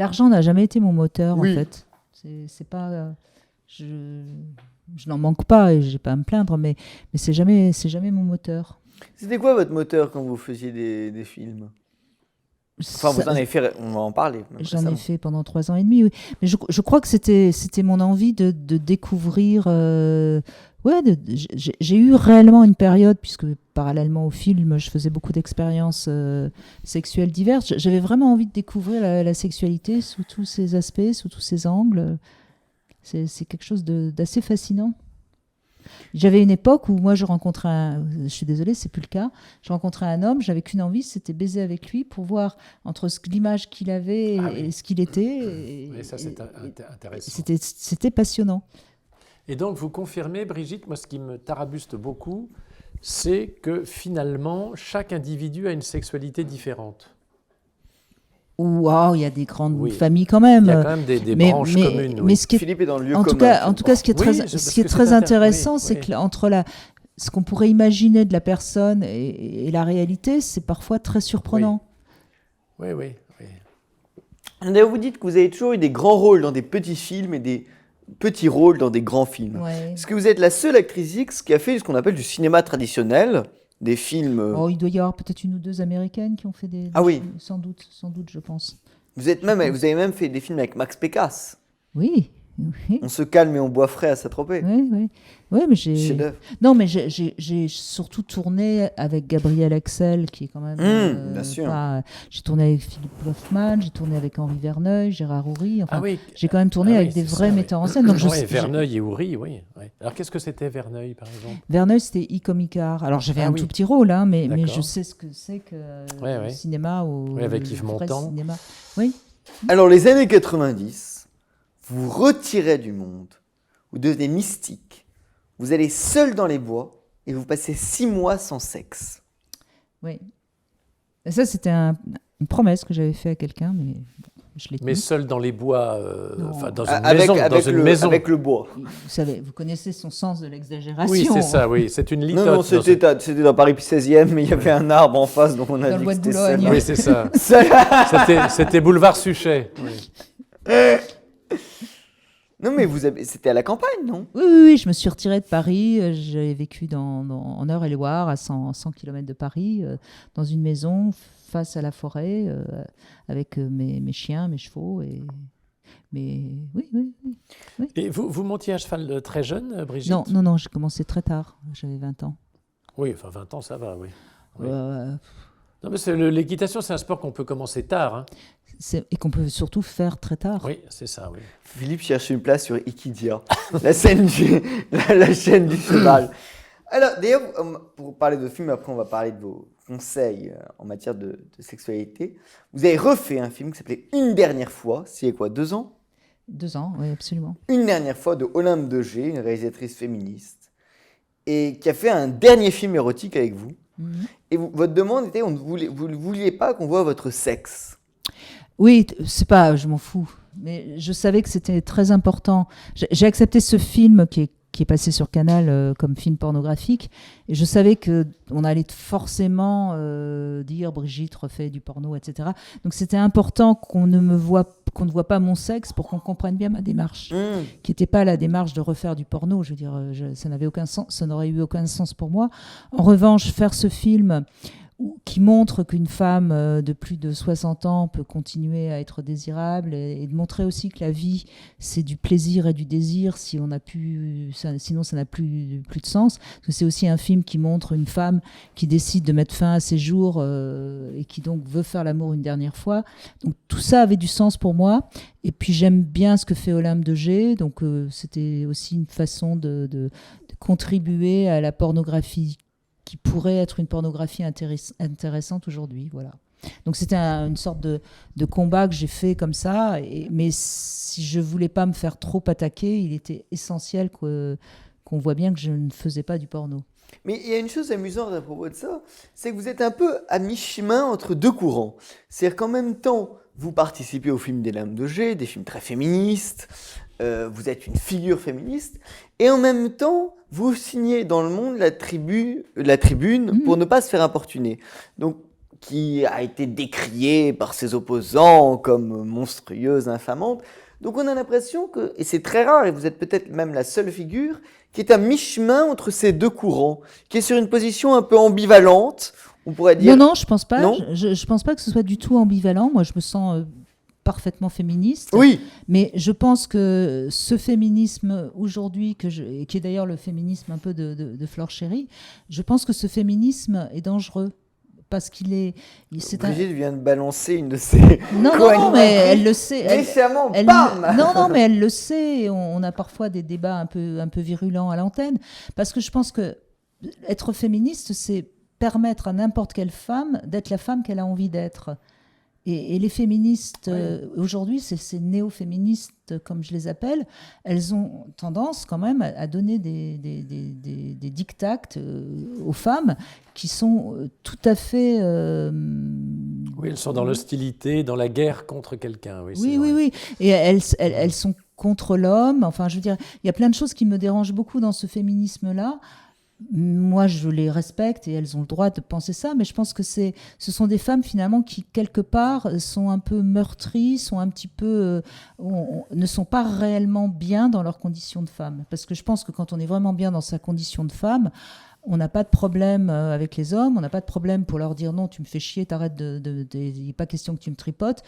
L'argent n'a jamais été mon moteur, Oui. en fait. C'est pas... je n'en manque pas et j'ai pas à me plaindre, mais c'est jamais mon moteur. C'était quoi votre moteur quand vous faisiez des films? Enfin, vous en avez fait, on va en parler. J'en ai fait pendant 3 ans et demi, oui. Mais je crois que c'était mon envie de découvrir. J'ai eu réellement une période, puisque parallèlement au film, je faisais beaucoup d'expériences sexuelles diverses. J'avais vraiment envie de découvrir la sexualité sous tous ses aspects, sous tous ses angles. C'est quelque chose d'assez fascinant. J'avais une époque où moi je rencontrais je suis désolée, c'est plus le cas. Je rencontrais un homme, j'avais qu'une envie, c'était baiser avec lui pour voir entre l'image qu'il avait et ce qu'il était. Oui, ça c'est intéressant. C'était passionnant. Et donc vous confirmez, Brigitte, moi ce qui me tarabuste beaucoup, c'est que finalement chaque individu a une sexualité différente. Waouh, il y a des grandes familles quand même. Il y a quand même des branches communes. Mais ce qui est, Philippe est dans le lieu en commun. tout cas, ce qui est très intéressant, c'est que entre ce qu'on pourrait imaginer de la personne et la réalité, c'est parfois très surprenant. Oui. D'ailleurs, vous dites que vous avez toujours eu des grands rôles dans des petits films et des petits rôles dans des grands films. Ouais. Est-ce que vous êtes la seule actrice X qui a fait ce qu'on appelle du cinéma traditionnel, des films... Il doit y avoir peut-être une ou deux américaines qui ont fait des Ah oui. films, sans doute, je pense. Vous avez même fait des films avec Max Pécasse. Oui. On se calme et on boit frais à Saint-Tropez. Oui, mais j'ai... Chef-d'œuvre. Non, mais j'ai surtout tourné avec Gabriel Axel, qui est quand même... bien sûr. J'ai tourné avec Philippe Hoffman, j'ai tourné avec Henri Verneuil, Gérard Houry. Enfin, Ah oui. j'ai quand même tourné avec des vrais metteurs en scène. Donc Verneuil et Houry, oui. Alors qu'est-ce que c'était Verneuil, par exemple? Verneuil, c'était Icomicard. Alors j'avais un tout petit rôle, hein, mais je sais ce que c'est que le cinéma. Avec Yves Montand. Cinéma. Oui. Alors, les années 90, vous retirez du monde, vous devenez mystique, vous allez seul dans les bois et vous passez 6 mois sans sexe. Oui. Et ça, c'était une promesse que j'avais faite à quelqu'un, mais je l'ai tenue. Mais seul dans les bois, dans une Avec maison. Avec le bois. Vous connaissez son sens de l'exagération. Oui, c'est ça, oui. C'est une litote. Non, c'était dans Paris 16e, mais il y avait un arbre en face, donc on a Dans dit le bois que de c'était Boulogne. seul. Oui, c'est ça. C'était boulevard Suchet. Oui. Non, mais c'était à la campagne, non? Oui, je me suis retirée de Paris. J'avais vécu en Eure-et-Loire, à 100 km de Paris, dans une maison face à la forêt, avec mes chiens, mes chevaux. Mais oui. Et vous montiez à cheval très jeune, Brigitte? Non, j'ai commencé très tard. J'avais 20 ans. Oui, enfin 20 ans, ça va, oui. Euh, Non, mais l'équitation, c'est un sport qu'on peut commencer tard. Hein. Et qu'on peut surtout faire très tard. Oui, c'est ça, oui. Philippe cherche une place sur Ikidia, la chaîne du cheval. Alors, d'ailleurs, pour parler de film, après on va parler de vos conseils en matière de sexualité. Vous avez refait un film qui s'appelait Une dernière fois, c'est il y a quoi, 2 ans? 2 ans, oui, absolument. Une dernière fois de Olympe de G, une réalisatrice féministe, et qui a fait un dernier film érotique avec vous. Mhm. Et votre demande était, vous ne vouliez pas qu'on voit votre sexe. Oui, c'est pas, je m'en fous. Mais je savais que c'était très important. J'ai accepté ce film qui est passé sur Canal comme film pornographique. Et je savais qu'on allait forcément dire Brigitte refait du porno, etc. Donc c'était important qu'on ne voit pas mon sexe pour qu'on comprenne bien ma démarche, qui n'était pas la démarche de refaire du porno. Je veux dire, ça n'avait aucun sens, ça n'aurait eu aucun sens pour moi. En revanche, faire ce film qui montre qu'une femme de plus de 60 ans peut continuer à être désirable et de montrer aussi que la vie, c'est du plaisir et du désir sinon ça n'a plus de sens. Parce que c'est aussi un film qui montre une femme qui décide de mettre fin à ses jours et qui donc veut faire l'amour une dernière fois. Donc tout ça avait du sens pour moi. Et puis j'aime bien ce que fait Olympe de G, donc c'était aussi une façon de contribuer à la pornographie qui pourrait être une pornographie intéressante aujourd'hui, voilà. Donc c'était une sorte de combat que j'ai fait comme ça, mais si je voulais pas me faire trop attaquer, il était essentiel qu'on voit bien que je ne faisais pas du porno. Mais il y a une chose amusante à propos de ça, c'est que vous êtes un peu à mi-chemin entre deux courants. C'est-à-dire qu'en même temps, vous participez au film des Lames de G, des films très féministes, vous êtes une figure féministe, et en même temps, vous signez dans Le Monde la tribune pour ne pas se faire importuner. Donc, qui a été décriée par ses opposants comme monstrueuse, infamante. Donc on a l'impression que, et c'est très rare, et vous êtes peut-être même la seule figure, qui est à mi-chemin entre ces deux courants, qui est sur une position un peu ambivalente, on pourrait dire. Non, je pense pas. Non Je pense pas que ce soit du tout ambivalent. Moi, je me sens parfaitement féministe. Oui, Mais je pense que ce féminisme aujourd'hui, et qui est d'ailleurs le féminisme un peu de Flore Chéry, je pense que ce féminisme est dangereux. Parce Brigitte vient de balancer une de ses Non, mais elle le sait. méchamment, bam Non, mais elle le sait. On a parfois des débats un peu virulents à l'antenne. Parce que je pense que être féministe, c'est permettre à n'importe quelle femme d'être la femme qu'elle a envie d'être. Et les féministes, aujourd'hui, ces néo-féministes, comme je les appelle, elles ont tendance quand même à donner des dictats aux femmes qui sont tout à fait... Oui, elles sont dans l'hostilité, dans la guerre contre quelqu'un. Oui. Et elles sont contre l'homme. Enfin, je veux dire, il y a plein de choses qui me dérangent beaucoup dans ce féminisme-là. Moi, je les respecte et elles ont le droit de penser ça, mais je pense que ce sont des femmes finalement qui, quelque part, sont un peu meurtries, sont un petit peu, ne sont pas réellement bien dans leur condition de femme. Parce que je pense que quand on est vraiment bien dans sa condition de femme, on n'a pas de problème avec les hommes, on n'a pas de problème pour leur dire non, tu me fais chier, t'arrêtes il n'est pas question que tu me tripotes.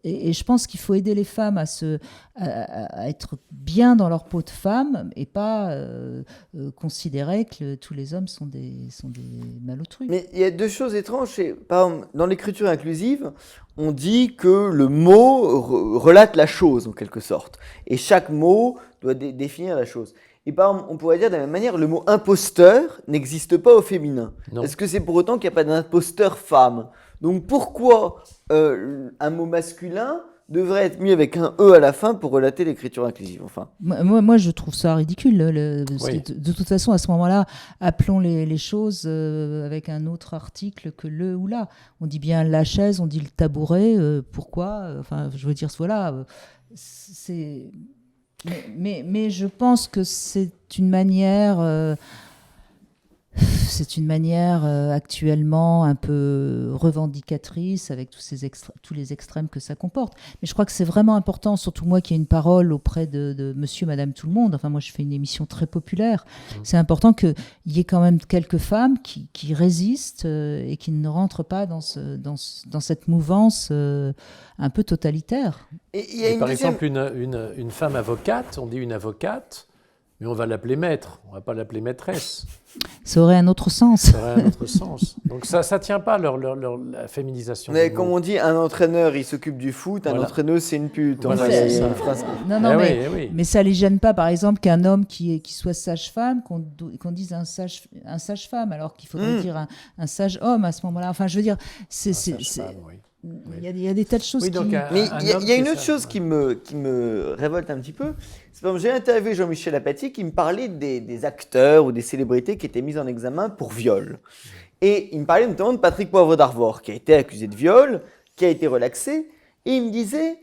Et je pense qu'il faut aider les femmes à être bien dans leur peau de femme et pas considérer que tous les hommes sont des malotrus. Mais il y a deux choses étranges. Par exemple, dans l'écriture inclusive, on dit que le mot relate la chose en quelque sorte. Et chaque mot doit définir la chose. Et par exemple, on pourrait dire de la même manière, le mot imposteur n'existe pas au féminin. Non. Est-ce que c'est pour autant qu'il n'y a pas d'imposteur femme? Donc pourquoi un mot masculin devrait être mis avec un E à la fin pour relater l'écriture inclusive, enfin? Moi, je trouve ça ridicule. Oui. De toute façon, à ce moment-là, appelons les choses avec un autre article que le ou la. On dit bien la chaise, on dit le tabouret. Pourquoi Enfin, je veux dire, voilà. C'est... Mais je pense que c'est une manière actuellement un peu revendicatrice avec tous les extrêmes que ça comporte. Mais je crois que c'est vraiment important, surtout moi qui ai une parole auprès de monsieur, madame, tout le monde. Enfin, moi, je fais une émission très populaire. C'est important qu'il y ait quand même quelques femmes qui résistent et qui ne rentrent pas dans cette mouvance un peu totalitaire. Et par exemple, une femme avocate, on dit une avocate, mais on va l'appeler maître, on ne va pas l'appeler maîtresse. Ça aurait un autre sens. Ça aurait un autre sens. Donc ça ne tient pas la féminisation. Mais comme on dit, un entraîneur, il s'occupe du foot, un entraîneuse, c'est une pute. Voilà, Enfin, c'est il y a ça. une phrase. Non, oui. mais ça ne les gêne pas, par exemple, qu'un homme qui soit sage-femme, qu'on dise un sage-femme, alors qu'il faudrait dire un sage-homme à ce moment-là. Enfin, je veux dire, il y a des tas de choses Mais il y a une autre chose qui me révolte un petit peu. C'est par exemple, j'ai interviewé Jean-Michel Apathy qui me parlait des acteurs ou des célébrités qui étaient mis en examen pour viol. Et il me parlait notamment de Patrick Poivre d'Arvor, qui a été accusé de viol, qui a été relaxé. Et il me disait,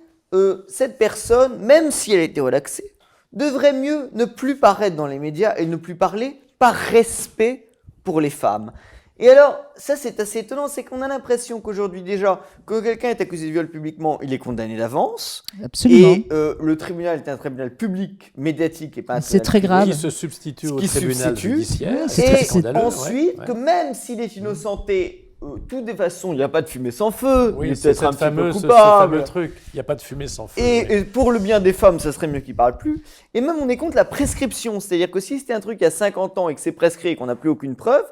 cette personne, même si elle a été relaxée, devrait mieux ne plus paraître dans les médias et ne plus parler par respect pour les femmes. Et alors, ça c'est assez étonnant, c'est qu'on a l'impression qu'aujourd'hui déjà, quand quelqu'un est accusé de viol publiquement, il est condamné d'avance. Absolument. Et le tribunal est un tribunal public, médiatique et pas un C'est tribunal très grave. Qui se substitue au tribunal judiciaire. C'est Et très scandaleux, ensuite, ouais. que même s'il est innocenté, tout des façons, il n'y a pas de fumée sans feu, Oui, il est c'est peut-être un cette petit peu ce coupable. fameux truc. Il n'y a pas de fumée sans feu. Et pour le bien des femmes, ça serait mieux qu'ils ne parlent plus. Et même on est contre la prescription, c'est-à-dire que si c'était un truc il y a 50 ans et que c'est prescrit et qu'on n'a plus aucune preuve,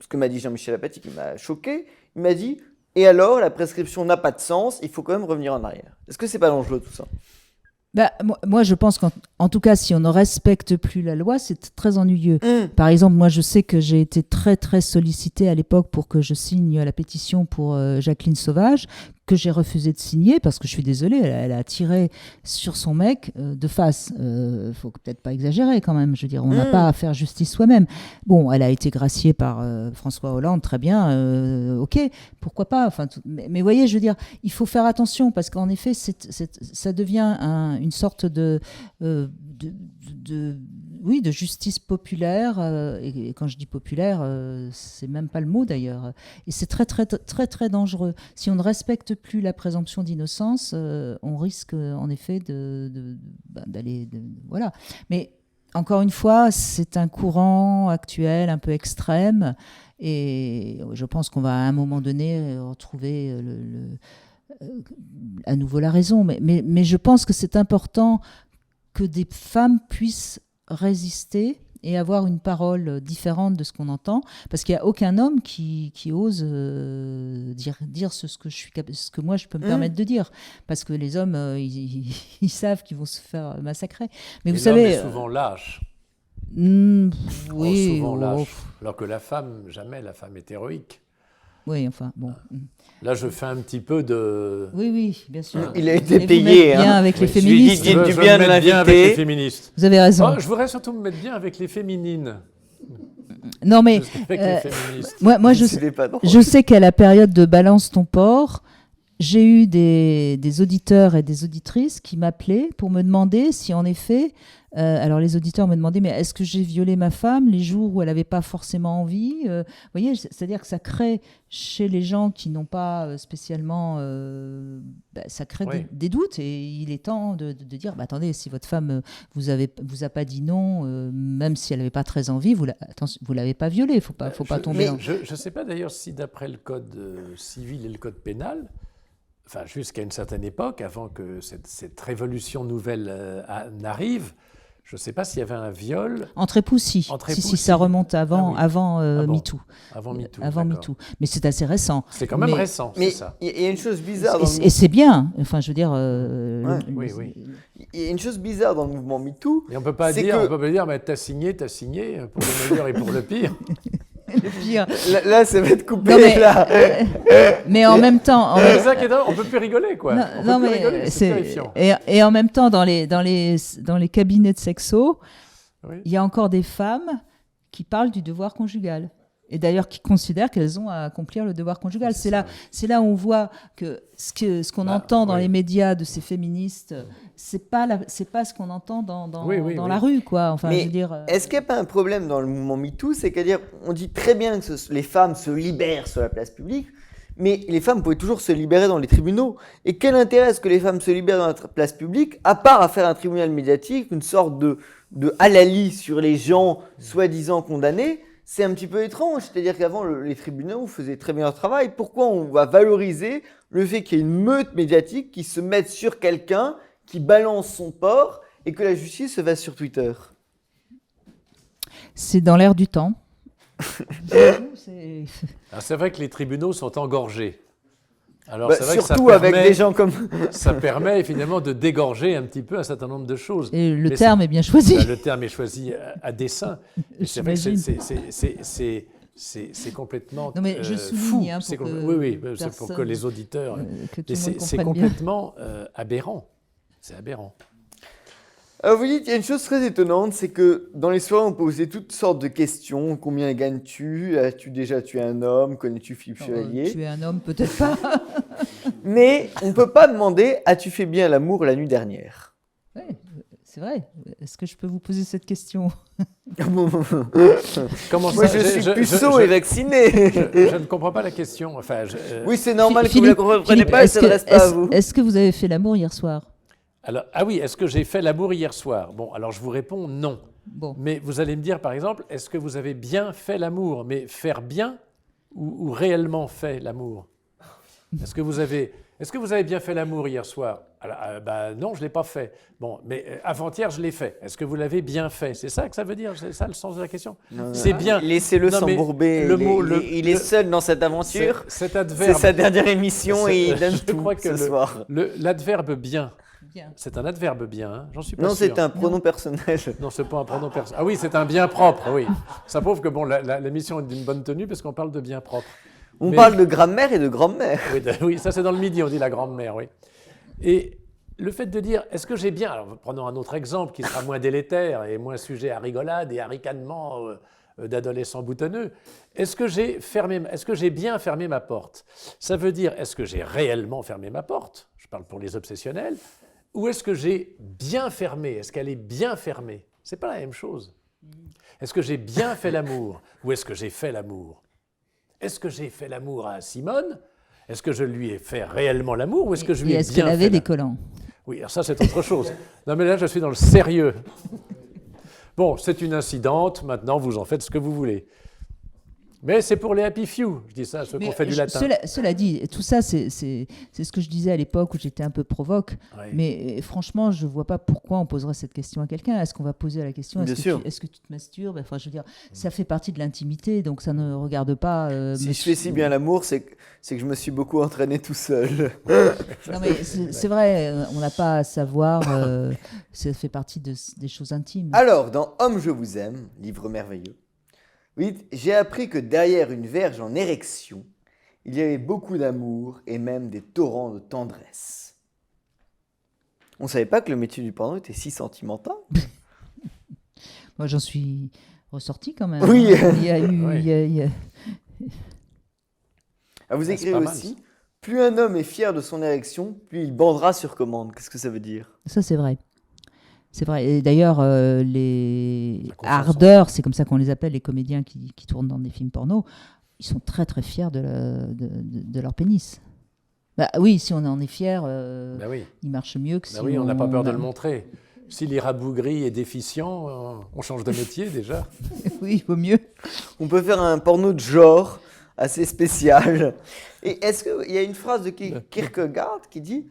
ce que m'a dit Jean-Michel Apathy qui m'a choqué, il m'a dit « Et alors, la prescription n'a pas de sens, il faut quand même revenir en arrière ». Est-ce que c'est pas dangereux tout ça? Moi, je pense qu'en tout cas, si on ne respecte plus la loi, c'est très ennuyeux. Par exemple, moi, je sais que j'ai été très, très sollicitée à l'époque pour que je signe la pétition pour Jacqueline Sauvage, que j'ai refusé de signer parce que je suis désolée, elle a tiré sur son mec de face. Faut peut-être pas exagérer quand même. Je veux dire, on n'a pas à faire justice soi-même. Bon, elle a été graciée par François Hollande, très bien. Ok, pourquoi pas. Enfin, mais voyez, je veux dire, il faut faire attention parce qu'en effet, ça devient une sorte de oui, de justice populaire. Et quand je dis populaire, c'est même pas le mot d'ailleurs. Et c'est très, très, très, très dangereux. Si on ne respecte plus la présomption d'innocence, on risque en effet d'aller. Voilà. Mais encore une fois, c'est un courant actuel un peu extrême. Et je pense qu'on va à un moment donné retrouver à nouveau la raison. Mais je pense que c'est important que des femmes puissent résister et avoir une parole différente de ce qu'on entend, parce qu'il n'y a aucun homme qui ose dire ce que moi je peux me permettre de dire, parce que les hommes, ils savent qu'ils vont se faire massacrer. Mais et vous savez... est souvent lâche. Oui. Souvent lâche. Alors que la femme, jamais, la femme est héroïque. Oui, enfin, bon. Là, je fais un petit peu de... Oui, bien sûr. Il a été payé. Bien avec les féministes. Je lui dis du bien de bien avec les féministes. Vous avez raison. Je voudrais surtout me mettre bien avec les féminines. Non, mais Avec les féministes. moi je sais qu'à la période de Balance ton porc, j'ai eu des auditeurs et des auditrices qui m'appelaient pour me demander si en effet... alors les auditeurs me demandaient, mais est-ce que j'ai violé ma femme les jours où elle n'avait pas forcément envie Vous voyez, c'est-à-dire que ça crée chez les gens qui n'ont pas spécialement... ça crée des doutes, et il est temps de dire, attendez, si votre femme vous a pas dit non, même si elle n'avait pas très envie, vous l'avez pas violée, il faut pas tomber dans... Je ne sais pas d'ailleurs si d'après le code civil et le code pénal, enfin jusqu'à une certaine époque, avant que cette révolution nouvelle n'arrive, je ne sais pas s'il y avait un viol. Entre époux, si, ça remonte avant MeToo. Avant MeToo. Avant MeToo. Mais c'est assez récent. C'est quand même récent, c'est ça. Mais il y a une chose bizarre. Et c'est bien. Enfin, je veux dire. Oui. Il y a une chose bizarre dans le mouvement MeToo. Et on ne peut pas dire, mais t'as signé pour le meilleur et pour le pire. Le pire. Là, ça va être coupé. Mais en même temps, c'est ça qui est dingue, on peut plus rigoler, quoi. C'est terrifiant. Et en même temps, dans les cabinets de sexo, il y a encore des femmes qui parlent du devoir conjugal. Et d'ailleurs qui considèrent qu'elles ont à accomplir le devoir conjugal. C'est là où on voit que ce qu'on entend dans les médias de ces féministes, c'est pas ce qu'on entend dans la rue, quoi. Enfin, mais je veux dire, est-ce qu'il n'y a pas un problème dans le mouvement MeToo, c'est qu'à dire, on dit très bien que les femmes se libèrent sur la place publique, mais les femmes pouvaient toujours se libérer dans les tribunaux. Et quel intérêt est-ce que les femmes se libèrent dans la place publique, à part à faire un tribunal médiatique, une sorte de halali sur les gens soi-disant condamnés? C'est un petit peu étrange, c'est-à-dire qu'avant, les tribunaux faisaient très bien leur travail. Pourquoi on va valoriser le fait qu'il y ait une meute médiatique qui se mette sur quelqu'un, qui balance son porc, et que la justice se fasse sur Twitter? C'est dans l'air du temps. C'est vrai que les tribunaux sont engorgés. Alors, c'est vrai surtout que avec des gens comme... ça permet finalement de dégorger un petit peu un certain nombre de choses. Et le terme est bien choisi. Le terme est choisi à dessein. C'est vrai que c'est complètement non, mais je souligne, fou. C'est pour que les auditeurs... c'est complètement aberrant. C'est aberrant. Alors vous dites, il y a une chose très étonnante, c'est que dans les soirées, on posait toutes sortes de questions. Combien gagnes-tu? As-tu déjà tué un homme? Connais-tu Philippe Chevalier? Tuer un homme, peut-être pas. Mais on ne peut pas demander, as-tu fait bien l'amour la nuit dernière? Oui, c'est vrai. Est-ce que je peux vous poser cette question? Comment ça? Moi, je suis puceau et vacciné. Je ne comprends pas la question. Enfin, oui, c'est normal que vous ne la compreniez pas, elle ne s'adresse pas à vous. Est-ce que vous avez fait l'amour hier soir? Alors, est-ce que j'ai fait l'amour hier soir? Bon, alors je vous réponds non. Bon. Mais vous allez me dire, par exemple, est-ce que vous avez bien fait l'amour? Mais faire bien ou réellement fait l'amour? Est-ce que vous avez bien fait l'amour hier soir? Alors, non, je ne l'ai pas fait. Bon, mais avant-hier, je l'ai fait. Est-ce que vous l'avez bien fait? C'est ça que ça veut dire? C'est ça le sens de la question? Non, c'est bien. Laissez-le s'embourber. Il est seul dans cette aventure. Cet adverbe. C'est sa dernière émission et il donne tout ce soir. L'adverbe bien. C'est un adverbe bien, hein, j'en suis pas sûr. Non, c'est un pronom personnel. Non, c'est pas un pronom personnel. Ah oui, c'est un bien propre, oui. Ça prouve que bon, l'émission est d'une bonne tenue parce qu'on parle de bien propre. On parle de grammaire et de grand-mère. Oui, ça c'est dans le midi, on dit la grand-mère, oui. Et le fait de dire, est-ce que j'ai bien... Alors, prenons un autre exemple qui sera moins délétère et moins sujet à rigolade et à ricanement d'adolescents boutonneux. Est-ce que j'ai bien fermé ma porte? Ça veut dire, est-ce que j'ai réellement fermé ma porte? Je parle pour les obsessionnels. Ou est-ce que j'ai bien fermé? Est-ce qu'elle est bien fermée? C'est pas la même chose. Est-ce que j'ai bien fait l'amour ou est-ce que j'ai fait l'amour? Est-ce que j'ai fait l'amour à Simone? Est-ce que je lui ai fait réellement l'amour ou est-ce que je lui ai bien fait est-ce qu'elle avait des collants? Oui, alors ça, c'est autre chose. Non, mais là, je suis dans le sérieux. Bon, c'est une incidente. Maintenant, vous en faites ce que vous voulez. Mais c'est pour les happy few. Je dis ça à ceux qui ont fait du latin. Cela dit, tout ça, c'est ce que je disais à l'époque où j'étais un peu provoque. Oui. Mais franchement, je ne vois pas pourquoi on poserait cette question à quelqu'un. Est-ce qu'on va poser la question, est-ce que tu te masturbes? Enfin, je veux dire, ça fait partie de l'intimité, donc ça ne regarde pas... si je fais si bien l'amour, c'est que je me suis beaucoup entraîné tout seul. Non, mais c'est vrai, on n'a pas à savoir, ça fait partie des choses intimes. Alors, dans Homme, je vous aime, livre merveilleux, oui, j'ai appris que derrière une verge en érection, il y avait beaucoup d'amour et même des torrents de tendresse. On ne savait pas que le métier du porno était si sentimental. Moi, j'en suis ressorti quand même. Oui. Hein. Il y a eu... Oui. il y a- Ah, vous Ah, c'est écrivez pas mal, aussi, plus un homme est fier de son érection, plus il bandera sur commande. Qu'est-ce que ça veut dire? Ça, c'est vrai. C'est vrai. Et d'ailleurs, les La confiance en hardeurs, c'est comme ça qu'on les appelle, les comédiens qui tournent dans des films porno, ils sont très très fiers de leur pénis. Bah oui, si on en est fier, Ben oui. il marche mieux que Ben si oui, on n'a pas peur de le montrer. Si l'irabougri est déficient, on change de métier déjà. Oui, il vaut mieux. On peut faire un porno de genre assez spécial. Et est-ce qu'il y a une phrase de Kierkegaard qui dit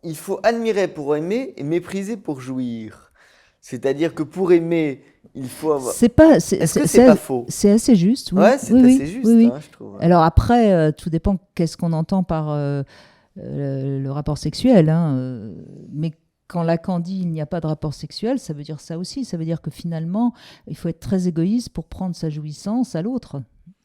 il faut admirer pour aimer et mépriser pour jouir. C'est-à-dire que pour aimer, il faut avoir... Est-ce que c'est pas faux? C'est assez juste, oui. Ouais, c'est oui, assez juste, oui. hein, je trouve. Alors après, tout dépend qu'est-ce qu'on entend par le rapport sexuel. Hein, mais quand Lacan dit il n'y a pas de rapport sexuel, ça veut dire ça aussi. Ça veut dire que finalement, il faut être très égoïste pour prendre sa jouissance à l'autre,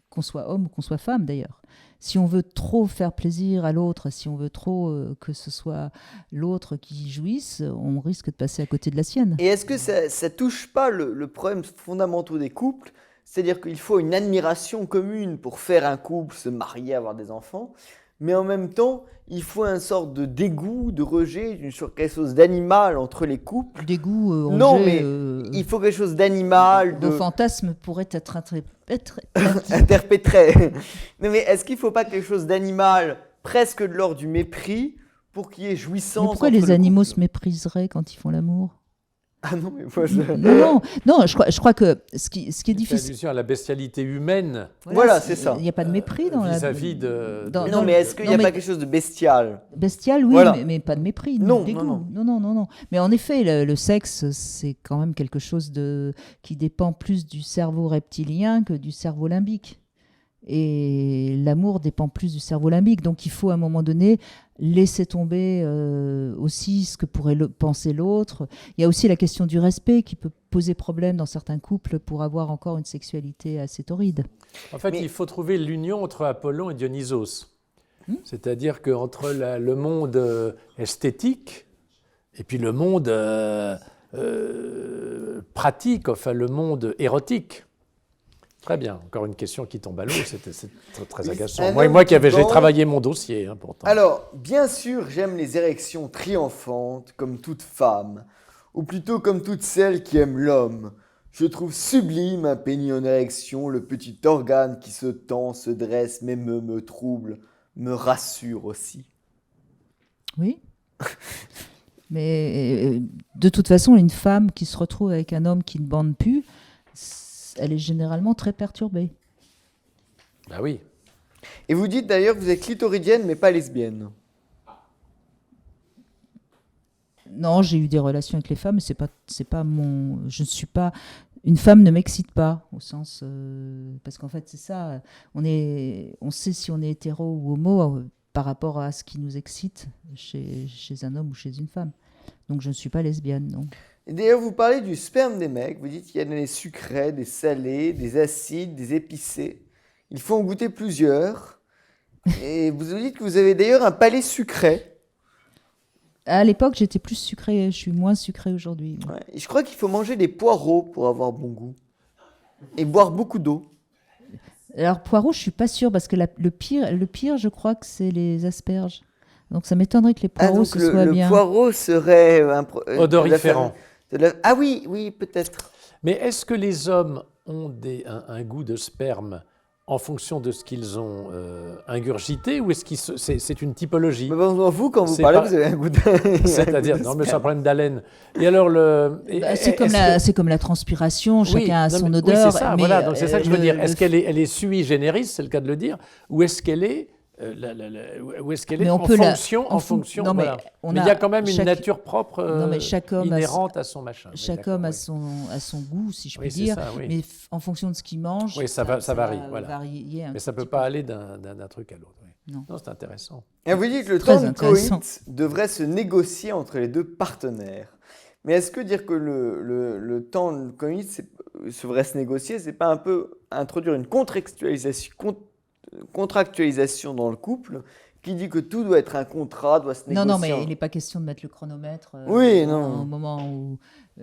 qu'on soit homme ou qu'on soit femme d'ailleurs. Si on veut trop faire plaisir à l'autre, si on veut trop que ce soit l'autre qui jouisse, on risque de passer à côté de la sienne. Et est-ce que ça touche pas le problème fondamental des couples? C'est-à-dire qu'il faut une admiration commune pour faire un couple, se marier, avoir des enfants, mais en même temps, il faut une sorte de dégoût, de rejet, quelque chose d'animal entre les couples. Dégoût, non, rejet, mais il faut quelque chose d'animal. Vos fantasmes pourraient être interprété. Non, mais est-ce qu'il ne faut pas quelque chose d'animal, presque de l'ordre du mépris, pour qu'il y ait jouissance? Mais pourquoi les animaux se mépriseraient quand ils font l'amour? Ah non, mais moi je... Non, je crois que ce qui est difficile... C'est allusion à la bestialité humaine. Voilà, c'est ça. Il n'y a pas de mépris dans vis-à-vis de... Non, mais est-ce qu'il n'y a pas quelque chose de bestial? Bestial, oui, voilà. mais pas de mépris, non, de dégoût. Non. Mais en effet, le sexe, c'est quand même quelque chose qui dépend plus du cerveau reptilien que du cerveau limbique. Et l'amour dépend plus du cerveau limbique. Donc il faut à un moment donné laisser tomber aussi ce que pourrait penser l'autre. Il y a aussi la question du respect qui peut poser problème dans certains couples pour avoir encore une sexualité assez torride. En fait, il faut trouver l'union entre Apollon et Dionysos. C'est-à-dire qu'entre le monde esthétique et puis le monde pratique, enfin le monde érotique. Très bien. Encore une question qui tombe à l'eau, c'est très agaçant. Moi j'ai travaillé mon dossier, pourtant. Alors, bien sûr, j'aime les érections triomphantes, comme toute femme, ou plutôt comme toutes celles qui aiment l'homme. Je trouve sublime un pénis en érection, le petit organe qui se tend, se dresse, m'émeut, me trouble, me rassure aussi. Oui. Mais de toute façon, une femme qui se retrouve avec un homme qui ne bande plus, elle est généralement très perturbée. Bah oui. Et vous dites d'ailleurs que vous êtes clitoridienne, mais pas lesbienne. Non, j'ai eu des relations avec les femmes, mais c'est pas mon... Je ne suis pas... Une femme ne m'excite pas, au sens... parce qu'en fait, c'est ça. On sait si on est hétéro ou homo par rapport à ce qui nous excite chez un homme ou chez une femme. Donc, je ne suis pas lesbienne, non. Et d'ailleurs, vous parlez du sperme des mecs. Vous dites qu'il y a des sucrés, des salés, des acides, des épicés. Il faut en goûter plusieurs. Et vous dites que vous avez d'ailleurs un palais sucré. À l'époque, j'étais plus sucrée. Je suis moins sucrée aujourd'hui. Ouais. Et je crois qu'il faut manger des poireaux pour avoir bon goût. Et boire beaucoup d'eau. Alors, poireaux, je ne suis pas sûre, parce que le pire, je crois que c'est les asperges. Donc, ça m'étonnerait que les poireaux, ce soit bien. Le poireau serait... odoriférant. Ah oui, oui, peut-être. Mais est-ce que les hommes ont un goût de sperme en fonction de ce qu'ils ont ingurgité ou est-ce que c'est une typologie? Mais bon, vous, quand vous C'est parlez, pas- vous avez un goût de... C'est-à-dire, non, mais c'est un problème d'haleine. Et alors, C'est comme la transpiration, chacun a son odeur. Oui, c'est ça, mais, voilà, donc c'est ça que je veux dire. Est-ce le- qu'elle est sui generis, c'est le cas de le dire, ou est-ce qu'elle est, ou est-ce qu'elle est Mais on en peut fonction, en fon- fonction, non, mais voilà. on Mais a il y a quand même une chaque- nature propre, Non, mais chaque homme a- inhérente à son machin. Oui, Chaque d'accord, homme oui. a son goût, si je Oui, puis c'est dire, ça, oui. mais en fonction de ce qu'il mange, Oui, ça varie, voilà. varier un Mais ça tout peut petit pas peu. aller d'un truc à l'autre. Oui. Non. Non, c'est intéressant. Et vous dites que le Très temps de intéressant. coït devrait se négocier entre les deux partenaires. Mais est-ce que dire que le temps de coït devrait se négocier, c'est pas un peu introduire une contractualisation dans le couple qui dit que tout doit être un contrat, doit se négocier Non, mais il n'est pas question de mettre le chronomètre Oui, non. au moment où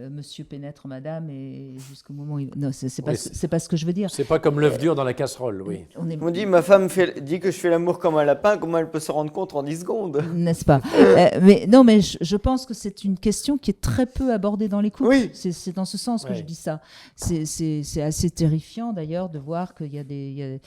monsieur pénètre madame et jusqu'au moment où... Non, c'est pas, Oui, c'est pas ce que je veux dire. C'est pas comme l'œuf dur dans la casserole, oui. On dit, ma femme dit que je fais l'amour comme un lapin, comment elle peut se rendre compte en 10 secondes? N'est-ce pas? Mais non, mais je pense que c'est une question qui est très peu abordée dans les couples. Oui. C'est dans ce sens que Ouais. je dis ça. C'est assez terrifiant d'ailleurs de voir qu'il y a des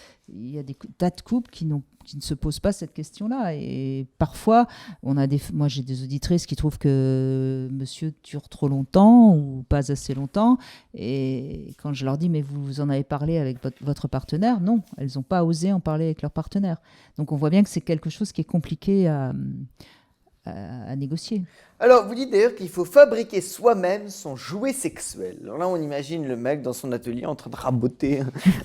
tas de couples qui ne se posent pas cette question-là. Et parfois, moi j'ai des auditrices qui trouvent que monsieur dure trop longtemps ou pas assez longtemps. Et quand je leur dis, mais vous en avez parlé avec votre partenaire? Non, elles n'ont pas osé en parler avec leur partenaire. Donc on voit bien que c'est quelque chose qui est compliqué à négocier. Alors, vous dites d'ailleurs qu'il faut fabriquer soi-même son jouet sexuel. Alors là, on imagine le mec dans son atelier en train de raboter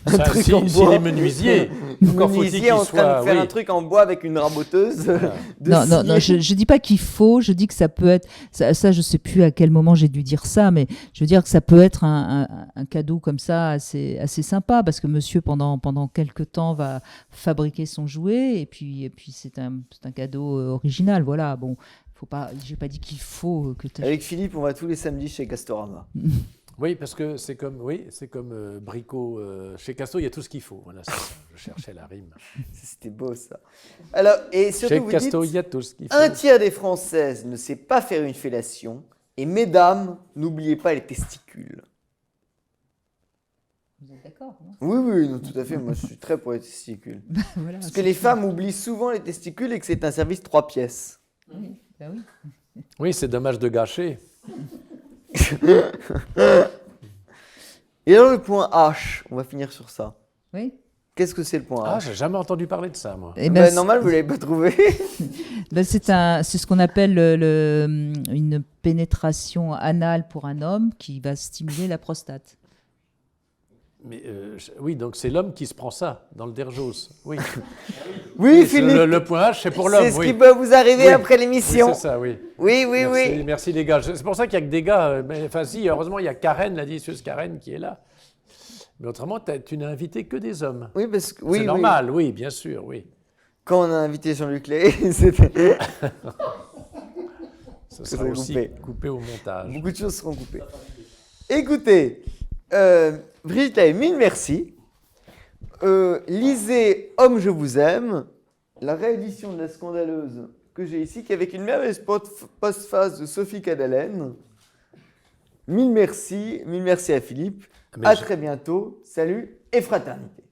un Ça, truc si- en si bois. les menuisiers, encore faut-il Menuisier qu'ils en train de soient, faire oui. un truc en bois avec une raboteuse. de Non, scier. je dis pas qu'il faut, je dis que ça peut être, ça je sais plus à quel moment j'ai dû dire ça, mais je veux dire que ça peut être un cadeau comme ça assez sympa, parce que monsieur pendant quelques temps va fabriquer son jouet, et puis c'est un cadeau original, voilà, bon, faut pas, j'ai pas dit qu'il faut que tu Avec Philippe, on va tous les samedis chez Castorama. Oui, parce que c'est comme Brico. Chez Casto, il y a tout ce qu'il faut. Voilà, c'est ça. Je cherchais la rime. C'était beau ça. Alors, et surtout, Chez vous Casto, il dites, y a tout ce qu'il faut. un tiers des Françaises ne sait pas faire une fellation. Et mesdames, n'oubliez pas les testicules. Vous êtes d'accord, non? Oui, non, tout à fait. Moi, je suis très pour les testicules. Voilà, Parce que c'est les tout. femmes oublient souvent les testicules et que c'est un service 3 pièces. Oui, bah oui. Oui, c'est dommage de gâcher. Et alors, le point H, on va finir sur ça. Oui. Qu'est-ce que c'est le point Ah, H? j'ai jamais entendu parler de ça, moi. Eh Ben, ben, normal, vous l'avez pas trouvé. c'est ce qu'on appelle une pénétration anale pour un homme qui va stimuler la prostate. Mais oui, donc c'est l'homme qui se prend ça dans le Derjos. Oui. Oui, C'est Philippe. le point H, c'est pour l'homme. C'est ce oui. qui peut vous arriver Oui. après Oui, l'émission. c'est ça, oui. Oui, Merci, merci les gars. C'est pour ça qu'il n'y a que des gars. Mais, enfin, si, heureusement, il y a Karen, la délicieuse Karen, qui est là. Mais autrement, tu n'as invité que des hommes. Oui, parce que oui, C'est normal, oui, bien sûr, oui. Quand on a invité Jean-Luc Lay, c'était Ce C'est sera aussi coupé. coupé au montage. beaucoup de choses seront coupées. Écoutez, Brigitte Lay, mille merci. Lisez Homme, je vous aime, la réédition de La Scandaleuse que j'ai ici, qui est avec une merveilleuse postface de Sophie Cadalen. Mille merci à Philippe. Mais À je- très bientôt. Salut et fraternité.